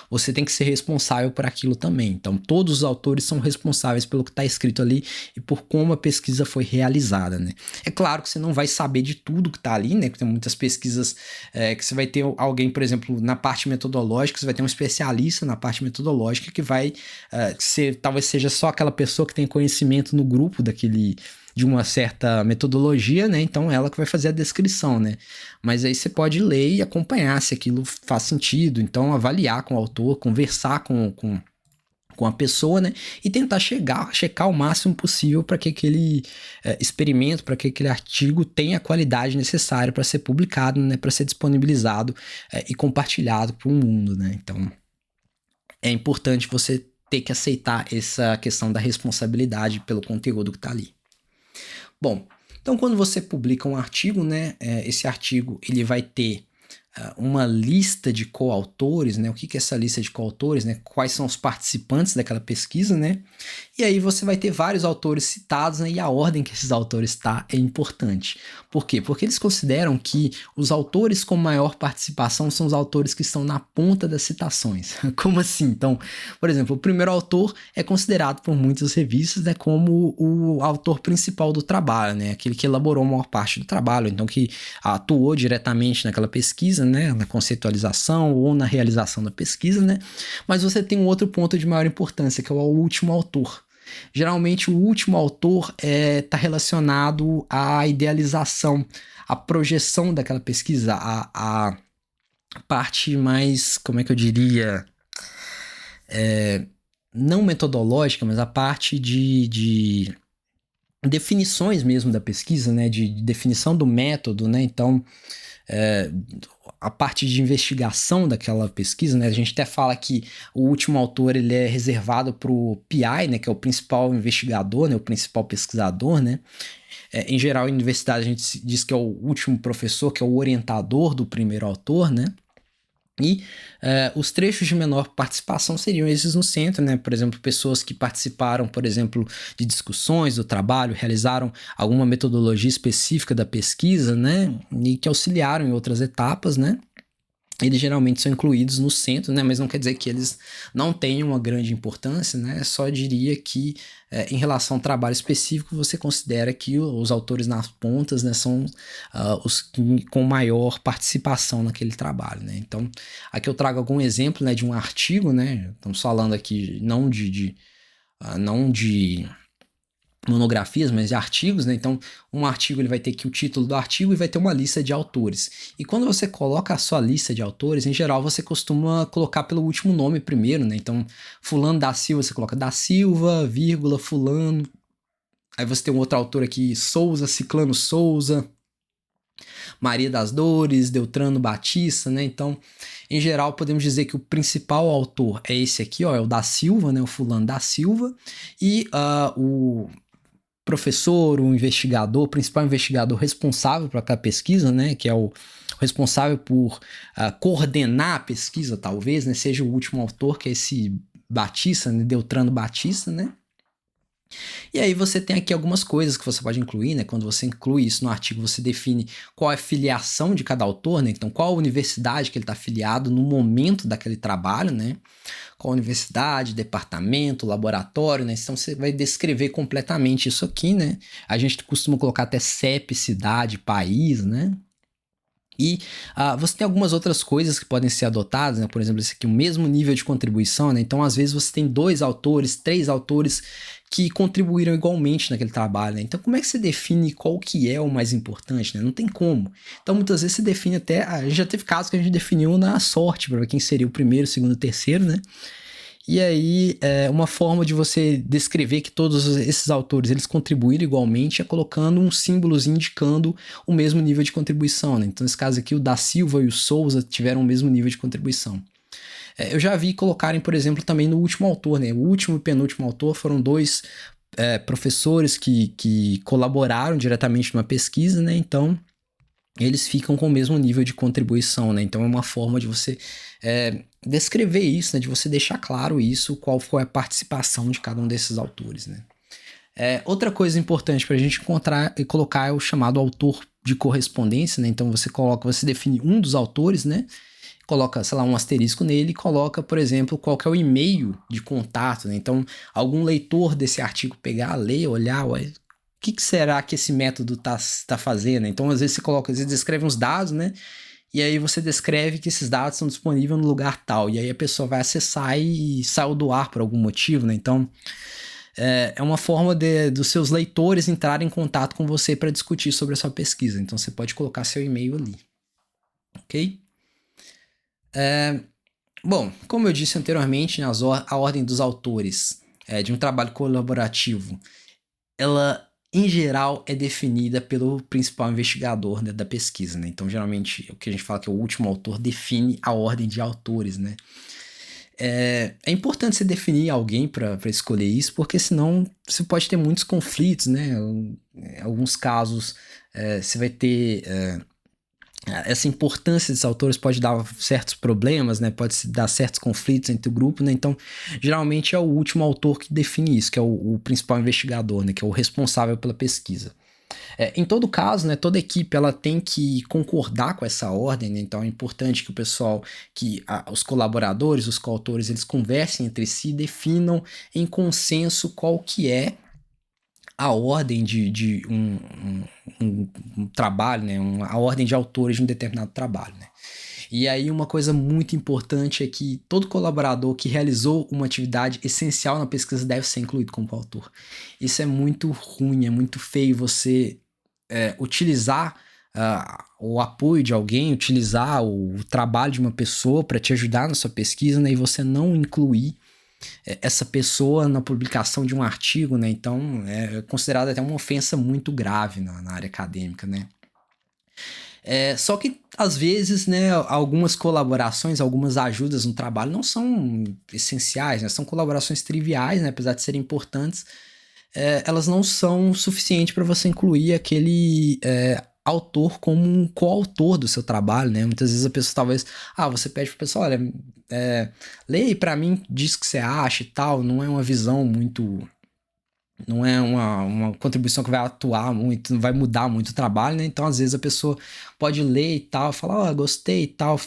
você tem que ser responsável por aquilo também. Então, todos os autores são responsáveis pelo que está escrito ali e por como a pesquisa foi realizada, né? É claro que você não vai saber de tudo que está ali, né? Porque tem muitas pesquisas que você vai ter alguém, por exemplo, na parte metodológica, você vai ter um especialista na parte metodológica que vai talvez seja só aquela pessoa que tem conhecimento no grupo de uma certa metodologia, né? Então ela que vai fazer a descrição, né? Mas aí você pode ler e acompanhar se aquilo faz sentido, então avaliar com o autor, conversar com a pessoa, né? E tentar checar o máximo possível para que aquele experimento, para que aquele artigo tenha a qualidade necessária para ser publicado, né? Para ser disponibilizado e compartilhado para o mundo, né? Então é importante você ter que aceitar essa questão da responsabilidade pelo conteúdo que está ali. Bom, então quando você publica um artigo, né, esse artigo ele vai ter uma lista de coautores, né? O que é essa lista de coautores, né? Quais são os participantes daquela pesquisa, né? E aí você vai ter vários autores citados, né? E a ordem que esses autores tá é importante. Por quê? Porque eles consideram que os autores com maior participação são os autores que estão na ponta das citações. Como assim? Então, por exemplo, o primeiro autor é considerado por muitas revistas, né, como o autor principal do trabalho, né? Aquele que elaborou a maior parte do trabalho, então que atuou diretamente naquela pesquisa, né, na conceitualização ou na realização da pesquisa, né? Mas você tem um outro ponto de maior importância, que é o último autor. Geralmente o último autor está relacionado à idealização, à projeção daquela pesquisa, a parte mais, como é que eu diria, não metodológica, mas a parte de definições mesmo da pesquisa, né, de definição do método, né, então a parte de investigação daquela pesquisa, né, a gente até fala que o último autor ele é reservado para o PI, né, que é o principal investigador, né, o principal pesquisador, né. Em geral, em universidade a gente diz que é o último professor, que é o orientador do primeiro autor, né. E os trechos de menor participação seriam esses no centro, né? Por exemplo, pessoas que participaram, por exemplo, de discussões do trabalho, realizaram alguma metodologia específica da pesquisa, né? E que auxiliaram em outras etapas, né? Eles geralmente são incluídos no centro, né? Mas não quer dizer que eles não tenham uma grande importância, né? Só diria que, em relação ao trabalho específico, você considera que os autores nas pontas, né, são os com maior participação naquele trabalho, né? Então, aqui eu trago algum exemplo, né, de um artigo, né? Estamos falando aqui não de monografias, mas de artigos, né? Então, um artigo ele vai ter aqui o título do artigo e vai ter uma lista de autores. E quando você coloca a sua lista de autores, em geral você costuma colocar pelo último nome primeiro, né? Então, fulano da Silva, você coloca da Silva, vírgula, fulano. Aí você tem um outro autor aqui, Souza, Ciclano Souza, Maria das Dores, Deltrano Batista, né? Então, em geral, podemos dizer que o principal autor é esse aqui, ó, é o da Silva, né? O fulano da Silva. E o professor, o investigador, o principal investigador responsável por aquela pesquisa, né, que é o responsável por coordenar a pesquisa, talvez, né, seja o último autor, que é esse Batista, né, Deltrano Batista, né. E aí você tem aqui algumas coisas que você pode incluir, né? Quando você inclui isso no artigo, você define qual é a filiação de cada autor, né? Então, qual a universidade que ele está afiliado no momento daquele trabalho, né? Qual universidade, departamento, laboratório, né? Então, você vai descrever completamente isso aqui, né? A gente costuma colocar até CEP, cidade, país, né? E você tem algumas outras coisas que podem ser adotadas, né? Por exemplo, esse aqui, o mesmo nível de contribuição, né? Então, às vezes, você tem 2 autores, 3 autores que contribuíram igualmente naquele trabalho, né? Então, como é que você define qual que é o mais importante, né? Não tem como. Então, muitas vezes, você define até... A gente já teve casos que a gente definiu na sorte, para quem seria o primeiro, segundo, terceiro, né? E aí, uma forma de você descrever que todos esses autores eles contribuíram igualmente é colocando um símbolozinho indicando o mesmo nível de contribuição, né? Então, nesse caso aqui, o da Silva e o Souza tiveram o mesmo nível de contribuição. Eu já vi colocarem, por exemplo, também no último autor, né? O último e penúltimo autor foram 2 professores que colaboraram diretamente numa pesquisa, né? Então, eles ficam com o mesmo nível de contribuição, né? Então é uma forma de você descrever isso, né? De você deixar claro isso, qual foi a participação de cada um desses autores, né? Outra coisa importante para a gente encontrar e colocar é o chamado autor de correspondência, né? Então você define um dos autores, né? Coloca, sei lá, um asterisco nele e coloca, por exemplo, qual que é o e-mail de contato, né? Então, algum leitor desse artigo pegar, ler, olhar, ué, o que será que esse método tá fazendo? Então, às vezes você coloca, às vezes descreve uns dados, né? E aí você descreve que esses dados são disponíveis no lugar tal. E aí a pessoa vai acessar e saiu do ar por algum motivo, né? Então, é uma forma dos seus leitores entrarem em contato com você para discutir sobre a sua pesquisa. Então, você pode colocar seu e-mail ali, ok? Bom, como eu disse anteriormente, né, a ordem dos autores de um trabalho colaborativo, ela, em geral, é definida pelo principal investigador, né, da pesquisa, né? Então, geralmente, o que a gente fala que é o último autor define a ordem de autores, né? É importante você definir alguém para escolher isso, porque senão você pode ter muitos conflitos, né? Em alguns casos, você vai ter... essa importância desses autores pode dar certos problemas, né? Pode dar certos conflitos entre o grupo, né? Então, geralmente é o último autor que define isso, que é o principal investigador, né? Que é o responsável pela pesquisa. Em todo caso, né, toda equipe ela tem que concordar com essa ordem, né? Então é importante que o pessoal, os colaboradores, os coautores, eles conversem entre si e definam em consenso qual que é a ordem de um trabalho, né? A ordem de autores de um determinado trabalho, né? E aí uma coisa muito importante é que todo colaborador que realizou uma atividade essencial na pesquisa deve ser incluído como coautor. Isso é muito ruim, é muito feio você utilizar o apoio de alguém, utilizar o trabalho de uma pessoa para te ajudar na sua pesquisa, né, e você não incluir essa pessoa na publicação de um artigo, né? Então é considerado até uma ofensa muito grave na área acadêmica, né? Só que, às vezes, né, algumas colaborações, algumas ajudas no trabalho não são essenciais, né? São colaborações triviais, né? Apesar de serem importantes, elas não são suficientes para você incluir aquele autor como um coautor do seu trabalho, né? Muitas vezes a pessoa talvez... você pede para a pessoa, olha, lê aí para mim, diz o que você acha e tal. Não é uma visão muito... Não é uma contribuição que vai atuar muito, não vai mudar muito o trabalho, né? Então, às vezes, a pessoa pode ler e tal, falar, gostei e tal,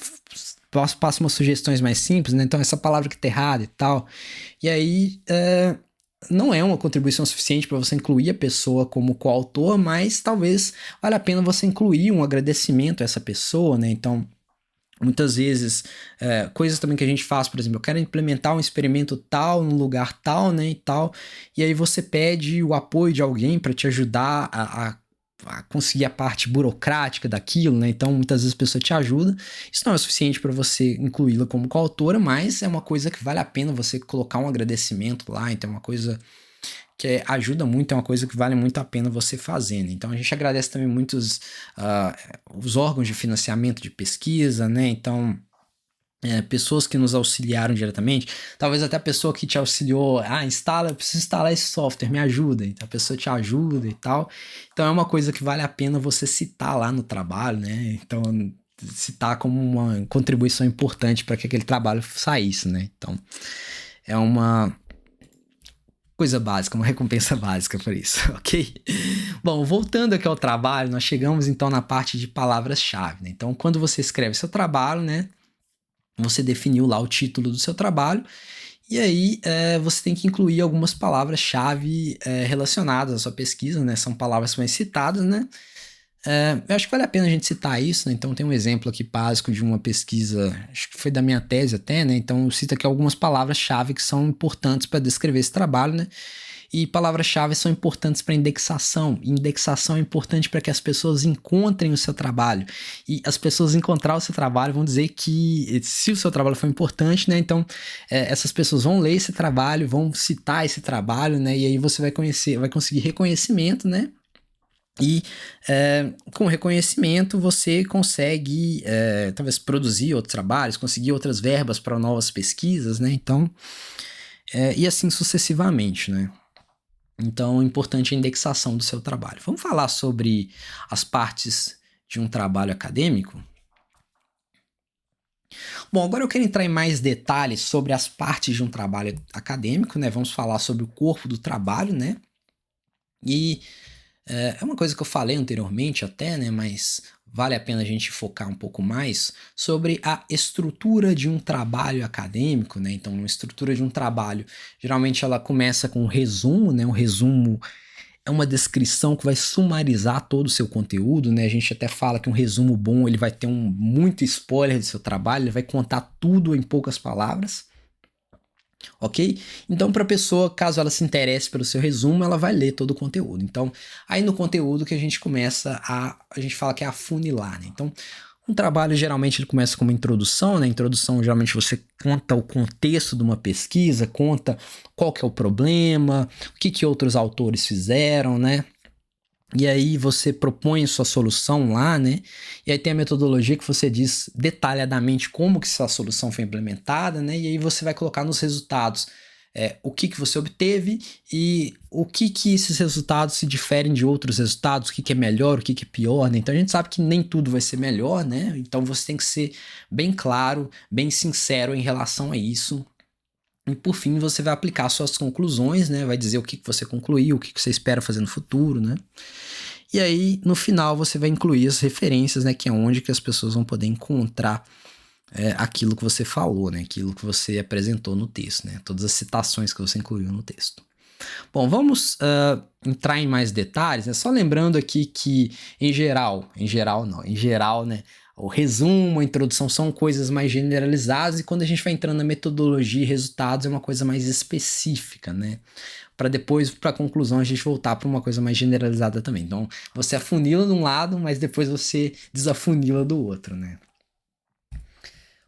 passa umas sugestões mais simples, né? Então, essa palavra que tá errada e tal. E aí, não é uma contribuição suficiente para você incluir a pessoa como coautor, mas talvez valha a pena você incluir um agradecimento a essa pessoa, né? Então, muitas vezes, coisas também que a gente faz, por exemplo, eu quero implementar um experimento tal, num lugar tal, né, e tal, e aí você pede o apoio de alguém para te ajudar a conseguir a parte burocrática daquilo, né, então muitas vezes a pessoa te ajuda, isso não é o suficiente para você incluí-la como coautora, mas é uma coisa que vale a pena você colocar um agradecimento lá, então é uma coisa que ajuda muito, é uma coisa que vale muito a pena você fazer, né? Então a gente agradece também muito os órgãos de financiamento de pesquisa, né? Então, pessoas que nos auxiliaram diretamente, talvez até a pessoa que te auxiliou, eu preciso instalar esse software, me ajuda, então a pessoa te ajuda e tal. Então é uma coisa que vale a pena você citar lá no trabalho, né? Então, citar como uma contribuição importante para que aquele trabalho saísse, né? Então, é uma coisa básica, uma recompensa básica por isso, ok? Bom, voltando aqui ao trabalho, nós chegamos então na parte de palavras-chave, né? Então, quando você escreve seu trabalho, né, você definiu lá o título do seu trabalho, e aí você tem que incluir algumas palavras-chave relacionadas à sua pesquisa, né? São palavras mais citadas, né? Eu acho que vale a pena a gente citar isso, né? Então tem um exemplo aqui básico de uma pesquisa, acho que foi da minha tese até, né? Então eu cito aqui algumas palavras-chave que são importantes para descrever esse trabalho, né? E palavras-chave são importantes para indexação. E indexação é importante para que as pessoas encontrem o seu trabalho. E as pessoas encontrar o seu trabalho vão dizer que se o seu trabalho foi importante, né? Então essas pessoas vão ler esse trabalho, vão citar esse trabalho, né? E aí você vai conseguir reconhecimento, né? E com reconhecimento você consegue talvez produzir outros trabalhos, conseguir outras verbas para novas pesquisas, né? Então, e assim sucessivamente, né? Então, é importante a indexação do seu trabalho. Vamos falar sobre as partes de um trabalho acadêmico? Bom, agora eu quero entrar em mais detalhes sobre as partes de um trabalho acadêmico, né? Vamos falar sobre o corpo do trabalho, né? E é uma coisa que eu falei anteriormente até, né, mas vale a pena a gente focar um pouco mais sobre a estrutura de um trabalho acadêmico, né? Então, uma estrutura de um trabalho, geralmente ela começa com um resumo, né? Um resumo é uma descrição que vai sumarizar todo o seu conteúdo, né? A gente até fala que um resumo bom, ele vai ter muito spoiler do seu trabalho, ele vai contar tudo em poucas palavras. Ok? Então, para a pessoa, caso ela se interesse pelo seu resumo, ela vai ler todo o conteúdo. Então, aí no conteúdo que a gente começa a gente fala que é afunilar, né? Então, um trabalho geralmente ele começa com uma introdução, né? Introdução, geralmente você conta o contexto de uma pesquisa, conta qual que é o problema, o que outros autores fizeram, né? E aí você propõe sua solução lá, né? E aí tem a metodologia que você diz detalhadamente como que essa solução foi implementada, né? E aí você vai colocar nos resultados o que você obteve e o que esses resultados se diferem de outros resultados, o que é melhor, o que é pior, né? Então a gente sabe que nem tudo vai ser melhor, né? Então você tem que ser bem claro, bem sincero em relação a isso. E por fim você vai aplicar suas conclusões, né? Vai dizer o que você concluiu, o que você espera fazer no futuro, né? E aí no final você vai incluir as referências, né? Que é onde que as pessoas vão poder encontrar aquilo que você falou, né? Aquilo que você apresentou no texto, né? Todas as citações que você incluiu no texto. Bom, vamos entrar em mais detalhes, né? Só lembrando aqui que em geral, né? o resumo, a introdução são coisas mais generalizadas, e quando a gente vai entrando na metodologia e resultados é uma coisa mais específica, né? Para depois, para a conclusão, a gente voltar para uma coisa mais generalizada também. Então, você afunila de um lado, mas depois você desafunila do outro, né?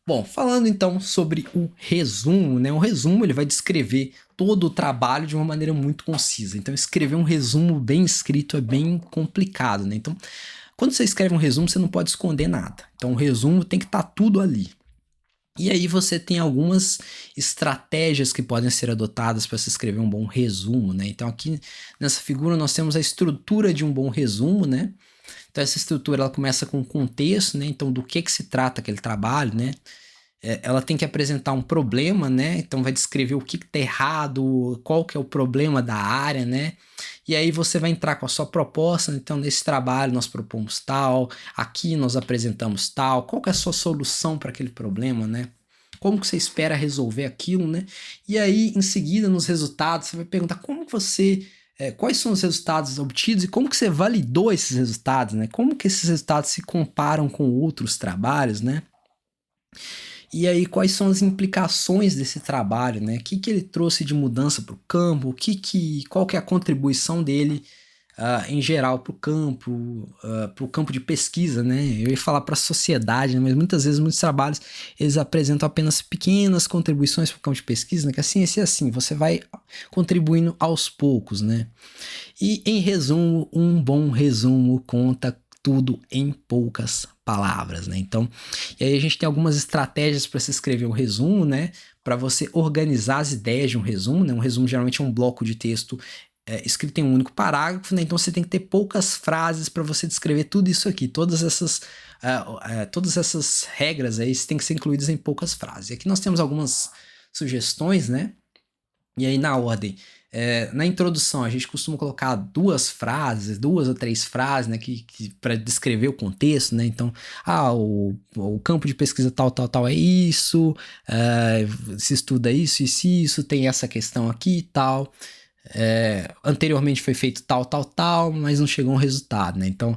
Bom, falando então sobre o resumo, né? O resumo ele vai descrever todo o trabalho de uma maneira muito concisa. Então, escrever um resumo bem escrito é bem complicado, né? Então, quando você escreve um resumo, você não pode esconder nada. Então, o resumo tem que estar tudo ali. E aí você tem algumas estratégias que podem ser adotadas para se escrever um bom resumo, né? Então, aqui nessa figura nós temos a estrutura de um bom resumo, né? Então, essa estrutura ela começa com o contexto, né? Então, do que se trata aquele trabalho, né? Ela tem que apresentar um problema, né? Então vai descrever o que está errado, qual que é o problema da área, né? E aí você vai entrar com a sua proposta. Então, nesse trabalho nós propomos tal, aqui nós apresentamos tal, qual que é a sua solução para aquele problema, né? Como que você espera resolver aquilo, né? E aí, em seguida, nos resultados, você vai perguntar como que você... quais são os resultados obtidos e como que você validou esses resultados, né? Como que esses resultados se comparam com outros trabalhos, né? E aí, quais são as implicações desse trabalho, né? O que ele trouxe de mudança para o campo? Qual que é a contribuição dele, em geral, para o campo de pesquisa, né? Eu ia falar para a sociedade, né? Mas muitas vezes, muitos trabalhos, eles apresentam apenas pequenas contribuições para o campo de pesquisa, né? Que a ciência é assim, você vai contribuindo aos poucos, né? E, em resumo, um bom resumo conta tudo em poucas palavras, né? Então, e aí a gente tem algumas estratégias para se escrever um resumo, né? Para você organizar as ideias de um resumo, né? Um resumo geralmente é um bloco de texto escrito em um único parágrafo, né? Então você tem que ter poucas frases para você descrever tudo isso aqui, todas essas regras aí têm que ser incluídas em poucas frases. E aqui nós temos algumas sugestões, né? E aí na ordem, na introdução a gente costuma colocar duas ou três frases, né, para descrever o contexto, né? Então, o campo de pesquisa tal é isso, se estuda isso, tem essa questão aqui e tal. Anteriormente foi feito tal, mas não chegou a um resultado, né? Então,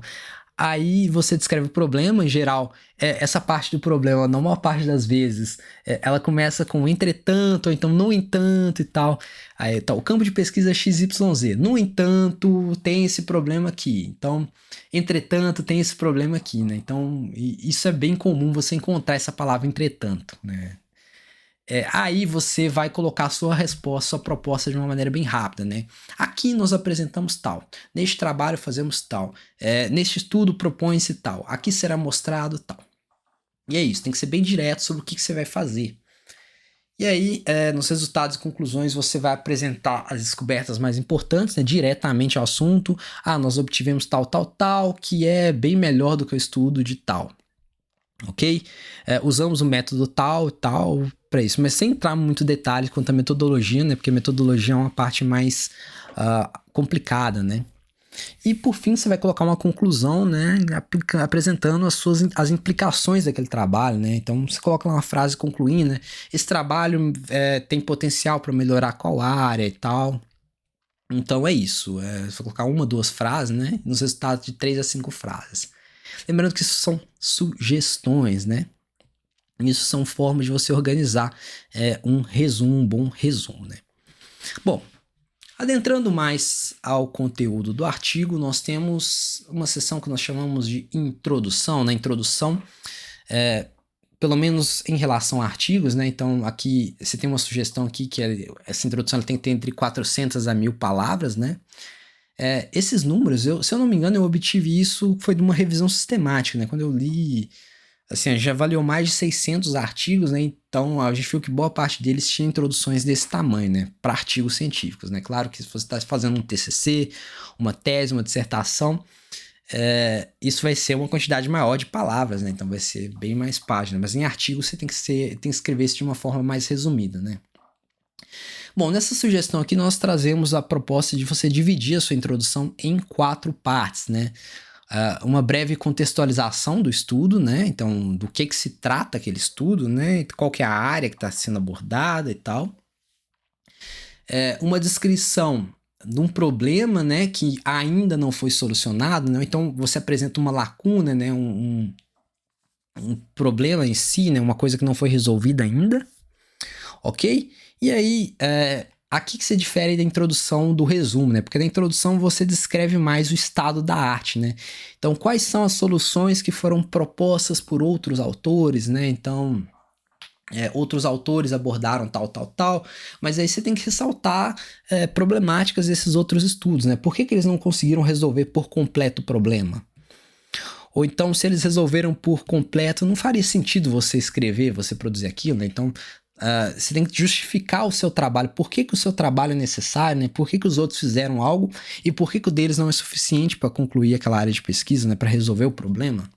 aí você descreve o problema, em geral, essa parte do problema, na maior parte das vezes, ela começa com entretanto, ou então no entanto e tal. Aí tá, o campo de pesquisa XYZ. No entanto, tem esse problema aqui. Então, entretanto, tem esse problema aqui, né? Então, isso é bem comum você encontrar essa palavra entretanto, né? Aí você vai colocar a sua resposta, sua proposta de uma maneira bem rápida, né? Aqui nós apresentamos tal, neste trabalho fazemos tal, neste estudo propõe-se tal, aqui será mostrado tal. E é isso, tem que ser bem direto sobre o que você vai fazer. E aí, nos resultados e conclusões, você vai apresentar as descobertas mais importantes, né, diretamente ao assunto. Nós obtivemos tal, que é bem melhor do que o estudo de tal. Ok? Usamos o método tal para isso, mas sem entrar muito em detalhes quanto à metodologia, né? Porque a metodologia é uma parte mais complicada, né? E por fim você vai colocar uma conclusão, né? Apresentando as implicações daquele trabalho, né? Então você coloca lá uma frase concluindo, né? Esse trabalho tem potencial para melhorar qual área e tal. Então é isso. Você vai colocar uma, duas frases, né? Nos resultados de 3 a 5 frases. Lembrando que isso são sugestões, né? Isso são formas de você organizar um bom resumo, né? Bom, adentrando mais ao conteúdo do artigo, nós temos uma seção que nós chamamos de introdução. Na introdução, pelo menos em relação a artigos, né? Então, aqui você tem uma sugestão aqui que essa introdução ela tem que ter entre 400 a 1000 palavras, né? Esses números, se eu não me engano, eu obtive isso, foi de uma revisão sistemática, né? Quando eu li, assim, já avaliou mais de 600 artigos, né? Então, a gente viu que boa parte deles tinha introduções desse tamanho, né? Para artigos científicos, né? Claro que se você está fazendo um TCC, uma tese, uma dissertação, isso vai ser uma quantidade maior de palavras, né? Então, vai ser bem mais páginas. Mas em artigos, você tem que escrever isso de uma forma mais resumida, né? Bom, nessa sugestão aqui nós trazemos a proposta de você dividir a sua introdução em 4 partes, né? Uma breve contextualização do estudo, né? Então, do que se trata aquele estudo, né? Qual que é a área que está sendo abordada e tal. Uma descrição de um problema, né? Que ainda não foi solucionado, né? Então, você apresenta uma lacuna, né? um problema em si, né? Uma coisa que não foi resolvida ainda, ok? E aí, aqui que você difere da introdução do resumo, né? Porque na introdução você descreve mais o estado da arte, né? Então, quais são as soluções que foram propostas por outros autores, né? Então, outros autores abordaram tal, mas aí você tem que ressaltar problemáticas desses outros estudos, né? Por que eles não conseguiram resolver por completo o problema? Ou então, se eles resolveram por completo, não faria sentido você escrever, você produzir aquilo, né? Então, você tem que justificar o seu trabalho. Por que o seu trabalho é necessário, né? Por que os outros fizeram algo e por que o deles não é suficiente para concluir aquela área de pesquisa, né? Para resolver o problema.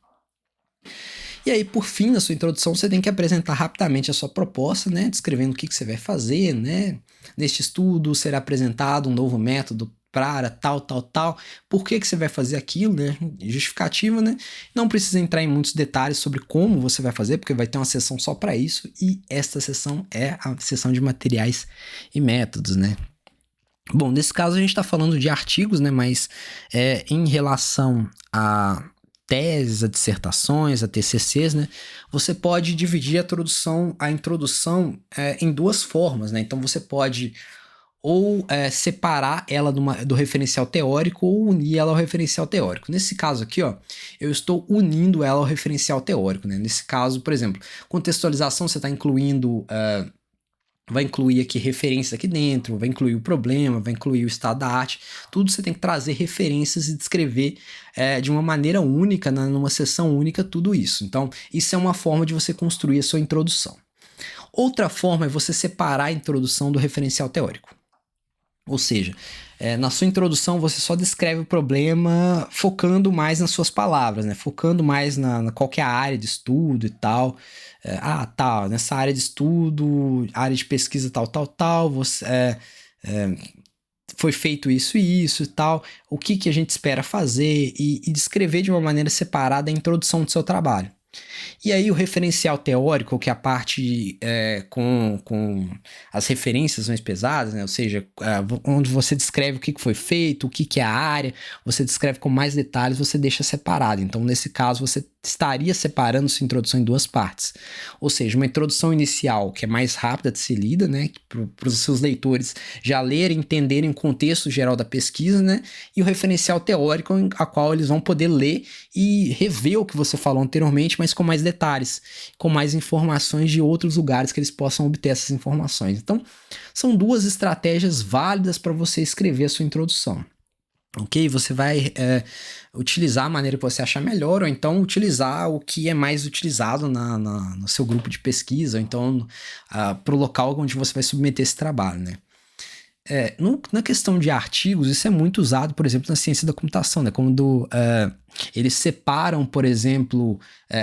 E aí, por fim, na sua introdução, você tem que apresentar rapidamente a sua proposta, né? Descrevendo o que você vai fazer, né? Neste estudo será apresentado um novo método para tal. Por que você vai fazer aquilo, né? Justificativa, né? Não precisa entrar em muitos detalhes sobre como você vai fazer, porque vai ter uma sessão só para isso, e esta sessão é a sessão de materiais e métodos, né? Bom, nesse caso a gente está falando de artigos, né? Mas em relação a teses, a dissertações, a TCCs, né? Você pode dividir a introdução em duas formas, né? Então você pode ou separar ela do referencial teórico ou unir ela ao referencial teórico. Nesse caso aqui, ó, eu estou unindo ela ao referencial teórico, né? Nesse caso, por exemplo, contextualização você está incluindo... vai incluir aqui referências aqui dentro, vai incluir o problema, vai incluir o estado da arte, tudo você tem que trazer referências e descrever de uma maneira única, numa sessão única, tudo isso. Então, isso é uma forma de você construir a sua introdução. Outra forma é você separar a introdução do referencial teórico. Ou seja, na sua introdução você só descreve o problema focando mais nas suas palavras, né? Focando mais na qual que é a área de estudo e tal. Nessa área de estudo, área de pesquisa tal, você, foi feito isso e isso e tal, o que a gente espera fazer e descrever de uma maneira separada a introdução do seu trabalho. E aí o referencial teórico, que é a parte com as referências mais pesadas, né? Ou seja, onde você descreve o que foi feito, o que é a área, você descreve com mais detalhes, você deixa separado. Então, nesse caso, você estaria separando sua introdução em duas partes. Ou seja, uma introdução inicial, que é mais rápida de ser lida, né? Para os seus leitores já lerem, entenderem o contexto geral da pesquisa, né? E o referencial teórico, a qual eles vão poder ler e rever o que você falou anteriormente, mas com mais detalhes, com mais informações de outros lugares que eles possam obter essas informações. Então, são duas estratégias válidas para você escrever a sua introdução. Ok? Você vai utilizar a maneira que você achar melhor, ou então utilizar o que é mais utilizado no seu grupo de pesquisa, ou então para o local onde você vai submeter esse trabalho, né? Na questão de artigos, isso é muito usado, por exemplo, na ciência da computação, né? Quando eles separam, por exemplo,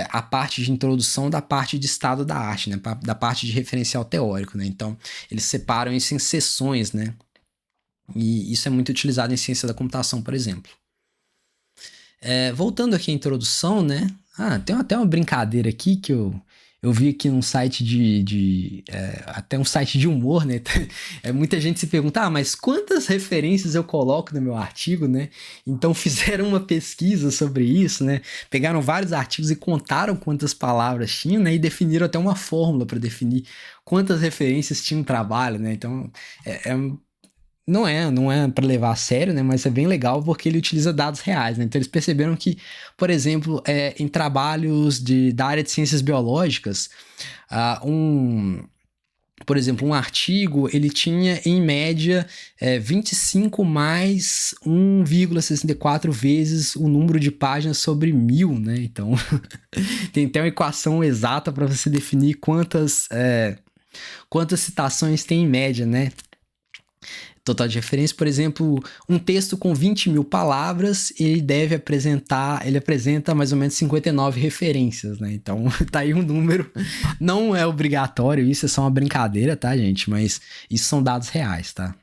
a parte de introdução da parte de estado da arte, né? Da parte de referencial teórico, né? Então, eles separam isso em seções, né? E isso é muito utilizado em ciência da computação, por exemplo. Voltando aqui à introdução, né? Tem até uma brincadeira aqui que eu vi aqui num site até um site de humor, né? Muita gente se pergunta, mas quantas referências eu coloco no meu artigo, né? Então fizeram uma pesquisa sobre isso, né? Pegaram vários artigos e contaram quantas palavras tinham, né? E definiram até uma fórmula para definir quantas referências tinha um trabalho, né? Então, não é para levar a sério, né? Mas é bem legal porque ele utiliza dados reais, né? Então eles perceberam que, por exemplo, em trabalhos da área de ciências biológicas, por exemplo, um artigo, ele tinha, em média, 25 mais 1,64 vezes o número de páginas sobre 1000, né? Então, tem até uma equação exata para você definir quantas citações tem em média, né? Total de referência, por exemplo, um texto com 20 mil palavras, ele apresenta mais ou menos 59 referências, né? Então, tá aí um número, não é obrigatório, isso é só uma brincadeira, tá, gente? Mas isso são dados reais, tá?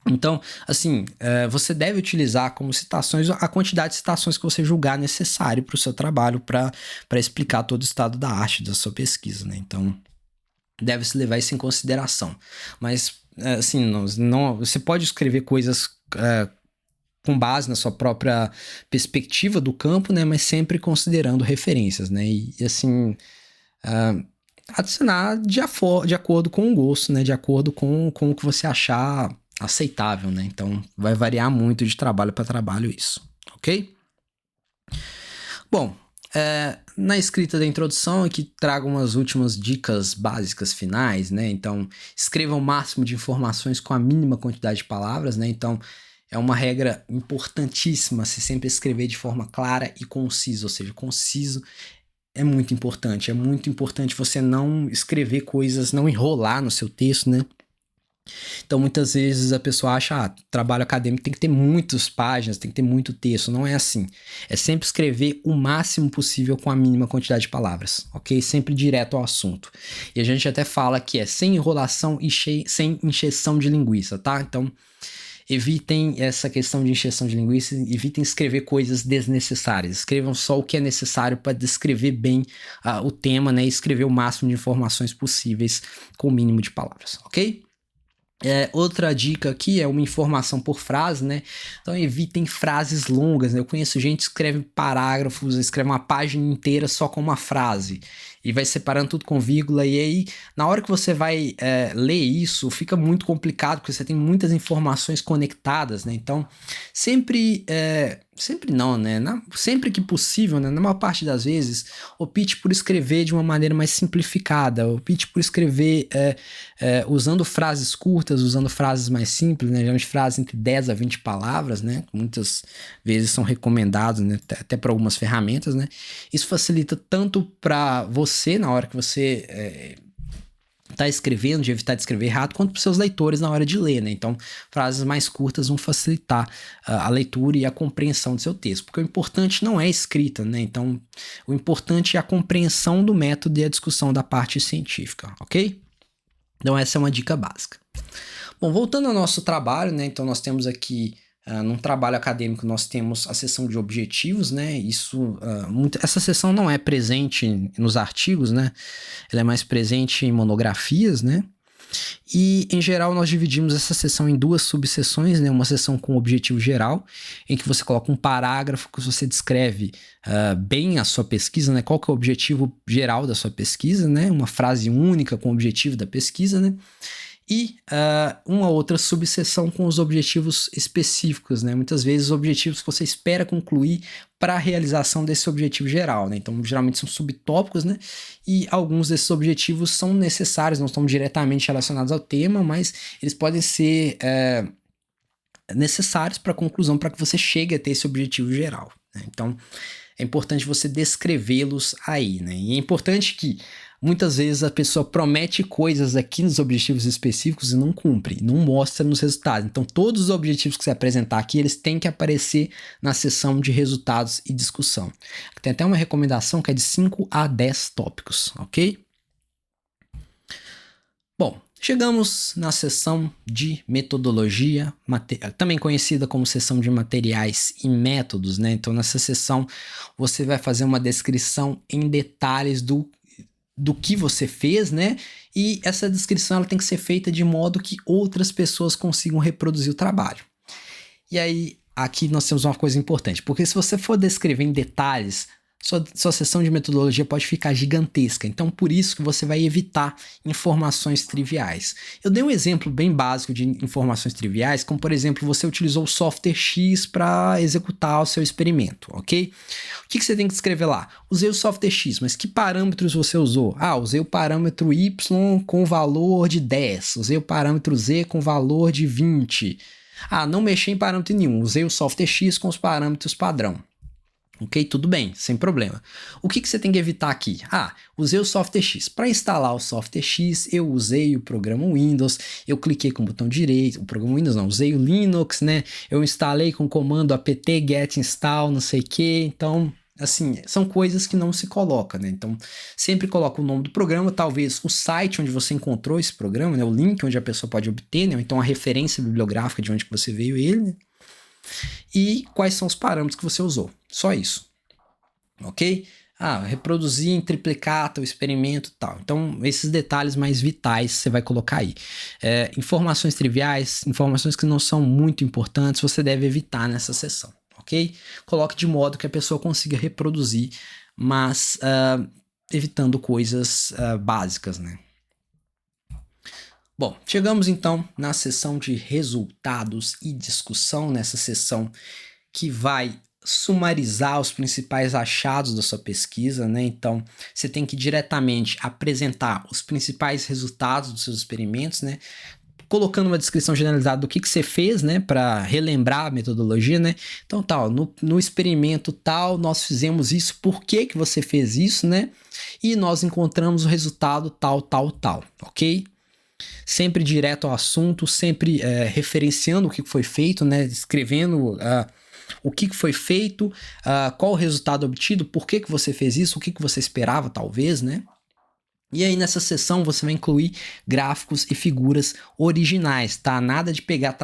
Então, assim, você deve utilizar como citações a quantidade de citações que você julgar necessário para o seu trabalho, para explicar todo o estado da arte da sua pesquisa, né? Então, deve-se levar isso em consideração. Mas, assim, não, você pode escrever coisas com base na sua própria perspectiva do campo, né, mas sempre considerando referências, né, e assim, adicionar de acordo com o gosto, né, de acordo com o que você achar aceitável, né, então vai variar muito de trabalho para trabalho isso, ok? Bom, na escrita da introdução aqui trago umas últimas dicas básicas finais, né? Então, escreva o máximo de informações com a mínima quantidade de palavras, né? Então, é uma regra importantíssima se sempre escrever de forma clara e concisa, ou seja, conciso é muito importante. É muito importante você não escrever coisas, não enrolar no seu texto, né? Então, muitas vezes a pessoa acha, trabalho acadêmico tem que ter muitas páginas, tem que ter muito texto. Não é assim. É sempre escrever o máximo possível com a mínima quantidade de palavras, ok? Sempre direto ao assunto. E a gente até fala que é sem enrolação e sem encheção de linguiça, tá? Então, evitem essa questão de encheção de linguiça, evitem escrever coisas desnecessárias. Escrevam só o que é necessário para descrever bem o tema, né? E escrever o máximo de informações possíveis com o mínimo de palavras, ok? Outra dica aqui é uma informação por frase, né? Então evitem frases longas, né? Eu conheço gente que escreve parágrafos, escreve uma página inteira só com uma frase e vai separando tudo com vírgula, e aí na hora que você vai ler isso fica muito complicado porque você tem muitas informações conectadas, né? Então sempre não, né? Sempre que possível, né? Na maior parte das vezes, opte por escrever de uma maneira mais simplificada, opte por escrever usando frases curtas, usando frases mais simples, né? Geralmente frases entre 10 a 20 palavras, né? Muitas vezes são recomendados, né? Até para algumas ferramentas, né? Isso facilita tanto para você, na hora que você tá escrevendo, de evitar de escrever errado, quanto para os seus leitores na hora de ler, né? Então, frases mais curtas vão facilitar a leitura e a compreensão do seu texto, porque o importante não é a escrita, né? Então, o importante é a compreensão do método e a discussão da parte científica, ok? Então, essa é uma dica básica. Bom, voltando ao nosso trabalho, né? Então, nós temos aqui num trabalho acadêmico nós temos a seção de objetivos, né? Essa seção não é presente nos artigos, né? Ela é mais presente em monografias, né? E, em geral, nós dividimos essa seção em duas subseções, né? Uma seção com objetivo geral, em que você coloca um parágrafo que você descreve bem a sua pesquisa, né? Qual que é o objetivo geral da sua pesquisa, né? Uma frase única com o objetivo da pesquisa, né? E uma outra subseção com os objetivos específicos, né? Muitas vezes os objetivos que você espera concluir para a realização desse objetivo geral, né? Então, geralmente são subtópicos, né? E alguns desses objetivos são necessários, não estão diretamente relacionados ao tema, mas eles podem ser necessários para a conclusão, para que você chegue a ter esse objetivo geral, né? Então, é importante você descrevê-los aí, né? E é importante que muitas vezes a pessoa promete coisas aqui nos objetivos específicos e não cumpre, não mostra nos resultados. Então, todos os objetivos que você apresentar aqui, eles têm que aparecer na seção de resultados e discussão. Tem até uma recomendação que é de 5 a 10 tópicos, ok? Bom, chegamos na seção de metodologia, também conhecida como seção de materiais e métodos, né? Então, nessa seção, você vai fazer uma descrição em detalhes do que você fez, né? E essa descrição ela tem que ser feita de modo que outras pessoas consigam reproduzir o trabalho. E aí, aqui nós temos uma coisa importante, porque se você for descrever em detalhes, sua seção de metodologia pode ficar gigantesca. Então, por isso que você vai evitar informações triviais. Eu dei um exemplo bem básico de informações triviais, como, por exemplo, você utilizou o software X para executar o seu experimento, ok? O que você tem que escrever lá? Usei o software X, mas que parâmetros você usou? Usei o parâmetro Y com valor de 10. Usei o parâmetro Z com valor de 20. Não mexi em parâmetro nenhum. Usei o software X com os parâmetros padrão. Ok? Tudo bem, sem problema. O que você tem que evitar aqui? Usei o software X. Para instalar o software X, eu usei o programa Windows, eu cliquei com o botão direito, o programa Windows não, usei o Linux, né? Eu instalei com o comando apt get install, não sei o que, então, assim, são coisas que não se coloca, né? Então, sempre coloca o nome do programa, talvez o site onde você encontrou esse programa, né? O link onde a pessoa pode obter, né? Então, a referência bibliográfica de onde que você veio ele, né? E quais são os parâmetros que você usou. Só isso. Ok? reproduzir em triplicata o experimento e tal. Então, esses detalhes mais vitais você vai colocar aí. Informações triviais, informações que não são muito importantes, você deve evitar nessa sessão, ok? Coloque de modo que a pessoa consiga reproduzir, mas evitando coisas básicas, né? Bom, chegamos então na sessão de resultados e discussão, nessa sessão que vai sumarizar os principais achados da sua pesquisa, né? Então, você tem que diretamente apresentar os principais resultados dos seus experimentos, né? Colocando uma descrição generalizada do que você fez, né? Para relembrar a metodologia, né? Então, no experimento tal, nós fizemos isso, por que você fez isso, né? E nós encontramos o resultado tal, ok? Sempre direto ao assunto, sempre referenciando o que foi feito, né? Escrevendo o que foi feito, qual o resultado obtido, por que você fez isso, o que você esperava, talvez, né? E aí nessa sessão você vai incluir gráficos e figuras originais, tá? Nada de pegar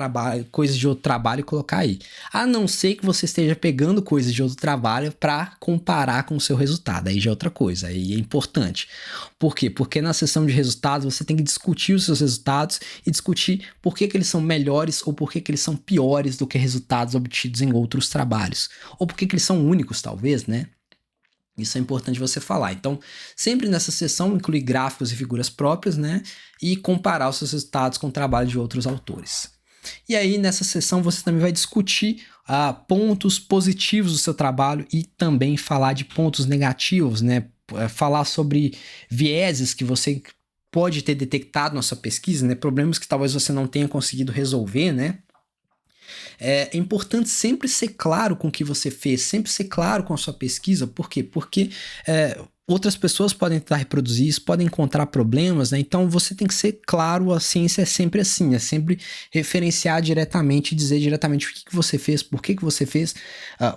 coisas de outro trabalho e colocar aí. A não ser que você esteja pegando coisas de outro trabalho para comparar com o seu resultado. Aí já é outra coisa, aí é importante. Por quê? Porque na sessão de resultados você tem que discutir os seus resultados e discutir por que eles são melhores ou por que eles são piores do que resultados obtidos em outros trabalhos. Ou por que eles são únicos, talvez, né? Isso é importante você falar. Então, sempre nessa sessão, incluir gráficos e figuras próprias, né? E comparar os seus resultados com o trabalho de outros autores. E aí, nessa sessão, você também vai discutir pontos positivos do seu trabalho e também falar de pontos negativos, né? Falar sobre vieses que você pode ter detectado na sua pesquisa, né? Problemas que talvez você não tenha conseguido resolver, né? É importante sempre ser claro com o que você fez, sempre ser claro com a sua pesquisa. Por quê? Porque outras pessoas podem tentar reproduzir isso, podem encontrar problemas, né? Então você tem que ser claro, a ciência é sempre assim, é sempre referenciar diretamente, dizer diretamente o que você fez, por que você fez,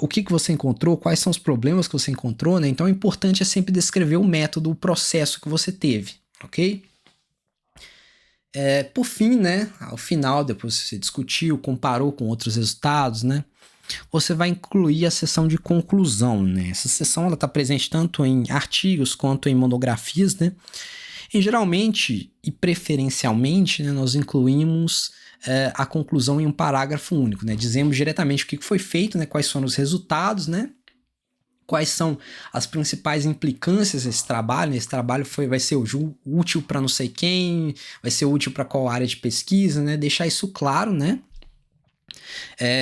o que você encontrou, quais são os problemas que você encontrou, né? Então o importante é sempre descrever o método, o processo que você teve, ok? Por fim, né, ao final, depois que você discutiu, comparou com outros resultados, né, você vai incluir a sessão de conclusão, né? Essa sessão está presente tanto em artigos quanto em monografias, né? E geralmente e preferencialmente, né, nós incluímos a conclusão em um parágrafo único, né? Dizemos diretamente o que foi feito, né, quais foram os resultados, né? Quais são as principais implicâncias desse trabalho? Esse trabalho vai ser útil para não sei quem, vai ser útil para qual área de pesquisa, né? Deixar isso claro, né?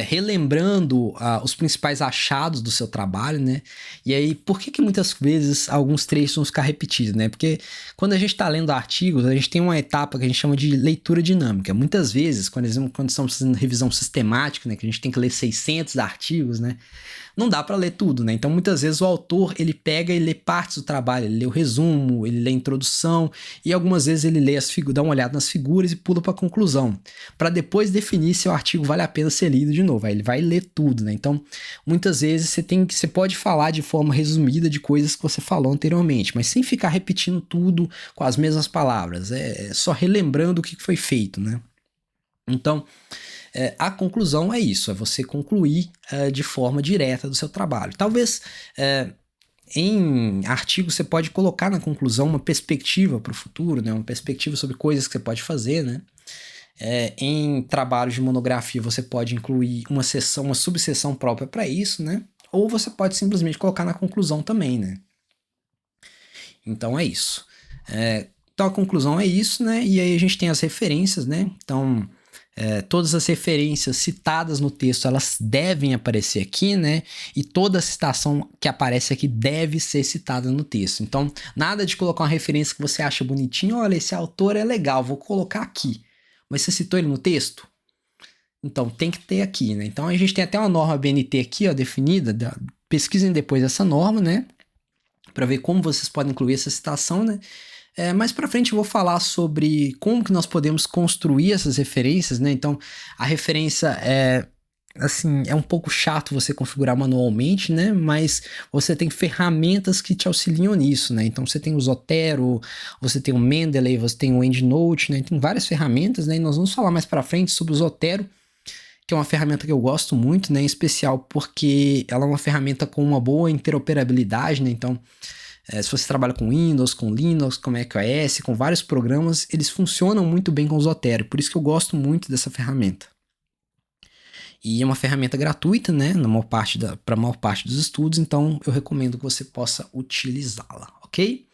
Relembrando os principais achados do seu trabalho, né? E aí, por que muitas vezes alguns trechos vão ficar repetidos, né? Porque quando a gente está lendo artigos, a gente tem uma etapa que a gente chama de leitura dinâmica. Muitas vezes, quando estamos fazendo revisão sistemática, né? Que a gente tem que ler 600 artigos, né? Não dá para ler tudo, né? Então, muitas vezes o autor, ele pega e lê partes do trabalho, ele lê o resumo, ele lê a introdução e algumas vezes ele lê dá uma olhada nas figuras e pula para a conclusão, para depois definir se o artigo vale a pena ser lido de novo. Aí ele vai ler tudo, né? Então, muitas vezes você pode falar de forma resumida de coisas que você falou anteriormente, mas sem ficar repetindo tudo com as mesmas palavras, só relembrando o que foi feito, né? Então, a conclusão é isso, é você concluir de forma direta do seu trabalho. Talvez em artigo você pode colocar na conclusão uma perspectiva para o futuro, né? Uma perspectiva sobre coisas que você pode fazer, né? Em trabalhos de monografia você pode incluir uma subseção própria para isso, né? Ou você pode simplesmente colocar na conclusão também, né? Então é isso. Então a conclusão é isso, né? E aí a gente tem as referências, né? Então todas as referências citadas no texto, elas devem aparecer aqui, né? E toda citação que aparece aqui deve ser citada no texto. Então, nada de colocar uma referência que você acha bonitinho. Olha, esse autor é legal, vou colocar aqui. Mas você citou ele no texto? Então, tem que ter aqui, né? Então, a gente tem até uma norma BNT aqui, ó, definida. Pesquisem depois essa norma, né? Para ver como vocês podem incluir essa citação, né? Mais para frente eu vou falar sobre como que nós podemos construir essas referências, né? Então, a referência é um pouco chato você configurar manualmente, né? Mas você tem ferramentas que te auxiliam nisso, né? Então, você tem o Zotero, você tem o Mendeley, você tem o EndNote, né? Tem várias ferramentas, né? E nós vamos falar mais para frente sobre o Zotero, que é uma ferramenta que eu gosto muito, né, em especial porque ela é uma ferramenta com uma boa interoperabilidade, né, então se você trabalha com Windows, com Linux, com macOS, com vários programas, eles funcionam muito bem com o Zotero, por isso que eu gosto muito dessa ferramenta. E é uma ferramenta gratuita, né, para a maior parte dos estudos, então eu recomendo que você possa utilizá-la, ok?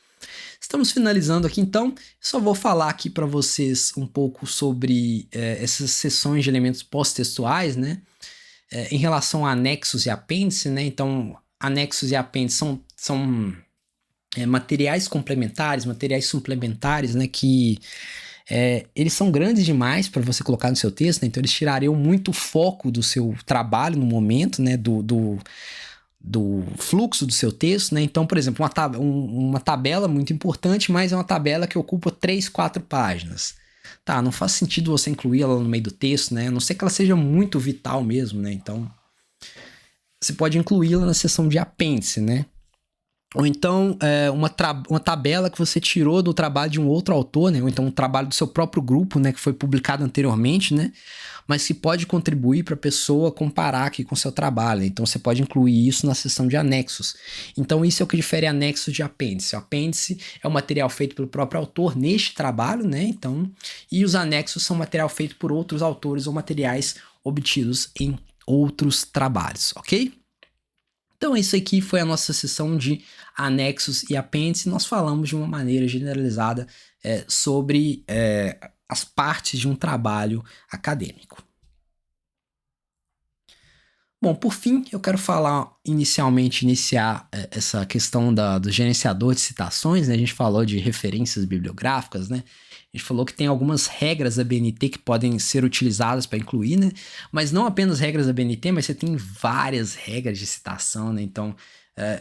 Estamos finalizando aqui, então, só vou falar aqui para vocês um pouco sobre essas seções de elementos pós-textuais, né, em relação a anexos e apêndice, né, então anexos e apêndices são materiais complementares, materiais suplementares, né, que eles são grandes demais para você colocar no seu texto, né, então eles tirariam muito o foco do seu trabalho no momento, né, do fluxo do seu texto, né? Então, por exemplo, uma tabela muito importante, mas é uma tabela que ocupa 3, 4 páginas. Tá, não faz sentido você incluir ela no meio do texto, né? A não ser que ela seja muito vital mesmo, né? Então, você pode incluí-la na seção de apêndice, né? Ou então, uma tabela que você tirou do trabalho de um outro autor, né? Ou então um trabalho do seu próprio grupo, né? Que foi publicado anteriormente, né? Mas que pode contribuir para a pessoa comparar aqui com o seu trabalho, né? Então, você pode incluir isso na seção de anexos. Então, isso é o que difere anexos de apêndice. O apêndice é o material feito pelo próprio autor neste trabalho, né? Então, e os anexos são material feito por outros autores ou materiais obtidos em outros trabalhos, ok? Então, isso aqui foi a nossa sessão de anexos e apêndices. Nós falamos de uma maneira generalizada sobre as partes de um trabalho acadêmico. Bom, por fim, eu quero iniciar essa questão do gerenciador de citações, né? A gente falou de referências bibliográficas, né? A gente falou que tem algumas regras da BNT que podem ser utilizadas para incluir, né? Mas não apenas regras da BNT, mas você tem várias regras de citação, né? Então,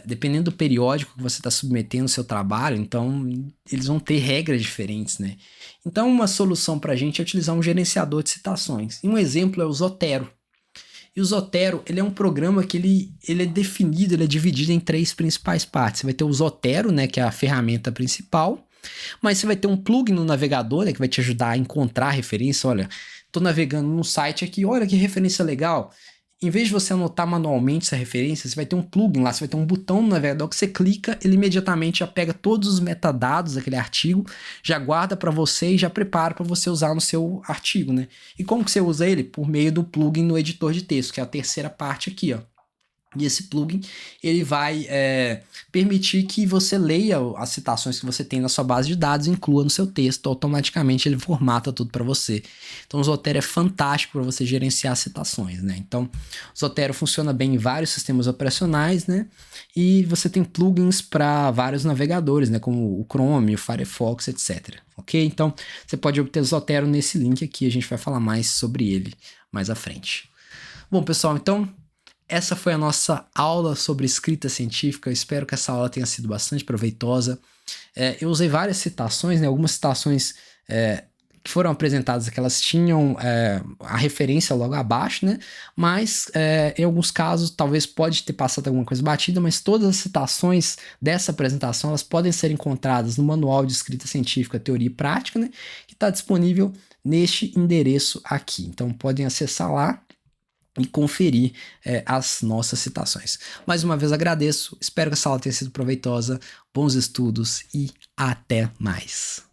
dependendo do periódico que você está submetendo o seu trabalho, então eles vão ter regras diferentes, né? Então, uma solução para a gente é utilizar um gerenciador de citações. E um exemplo é o Zotero. E o Zotero, ele é um programa que ele é definido, ele é dividido em 3 principais partes. Você vai ter o Zotero, né, que é a ferramenta principal, mas você vai ter um plugin no navegador, né, que vai te ajudar a encontrar referência. Olha, estou navegando num site aqui, olha que referência legal. Em vez de você anotar manualmente essa referência, você vai ter um plugin lá, você vai ter um botão no navegador que você clica, ele imediatamente já pega todos os metadados daquele artigo, já guarda para você e já prepara para você usar no seu artigo, né? E como que você usa ele? Por meio do plugin no editor de texto, que é a terceira parte aqui, ó. E esse plugin, ele vai permitir que você leia as citações que você tem na sua base de dados, inclua no seu texto, automaticamente ele formata tudo para você. Então o Zotero é fantástico para você gerenciar citações, né? Então o Zotero funciona bem em vários sistemas operacionais, né? E você tem plugins para vários navegadores, né? Como o Chrome, o Firefox, etc. Ok? Então você pode obter o Zotero nesse link aqui, a gente vai falar mais sobre ele mais à frente. Bom, pessoal, então essa foi a nossa aula sobre escrita científica. Eu espero que essa aula tenha sido bastante proveitosa. Eu usei várias citações, né? Algumas citações que foram apresentadas, que elas tinham a referência logo abaixo, né? Mas em alguns casos talvez pode ter passado alguma coisa batida, mas todas as citações dessa apresentação elas podem ser encontradas no Manual de Escrita Científica, Teoria e Prática, né? Que está disponível neste endereço aqui. Então podem acessar lá e conferir as nossas citações. Mais uma vez agradeço, espero que essa aula tenha sido proveitosa, bons estudos e até mais.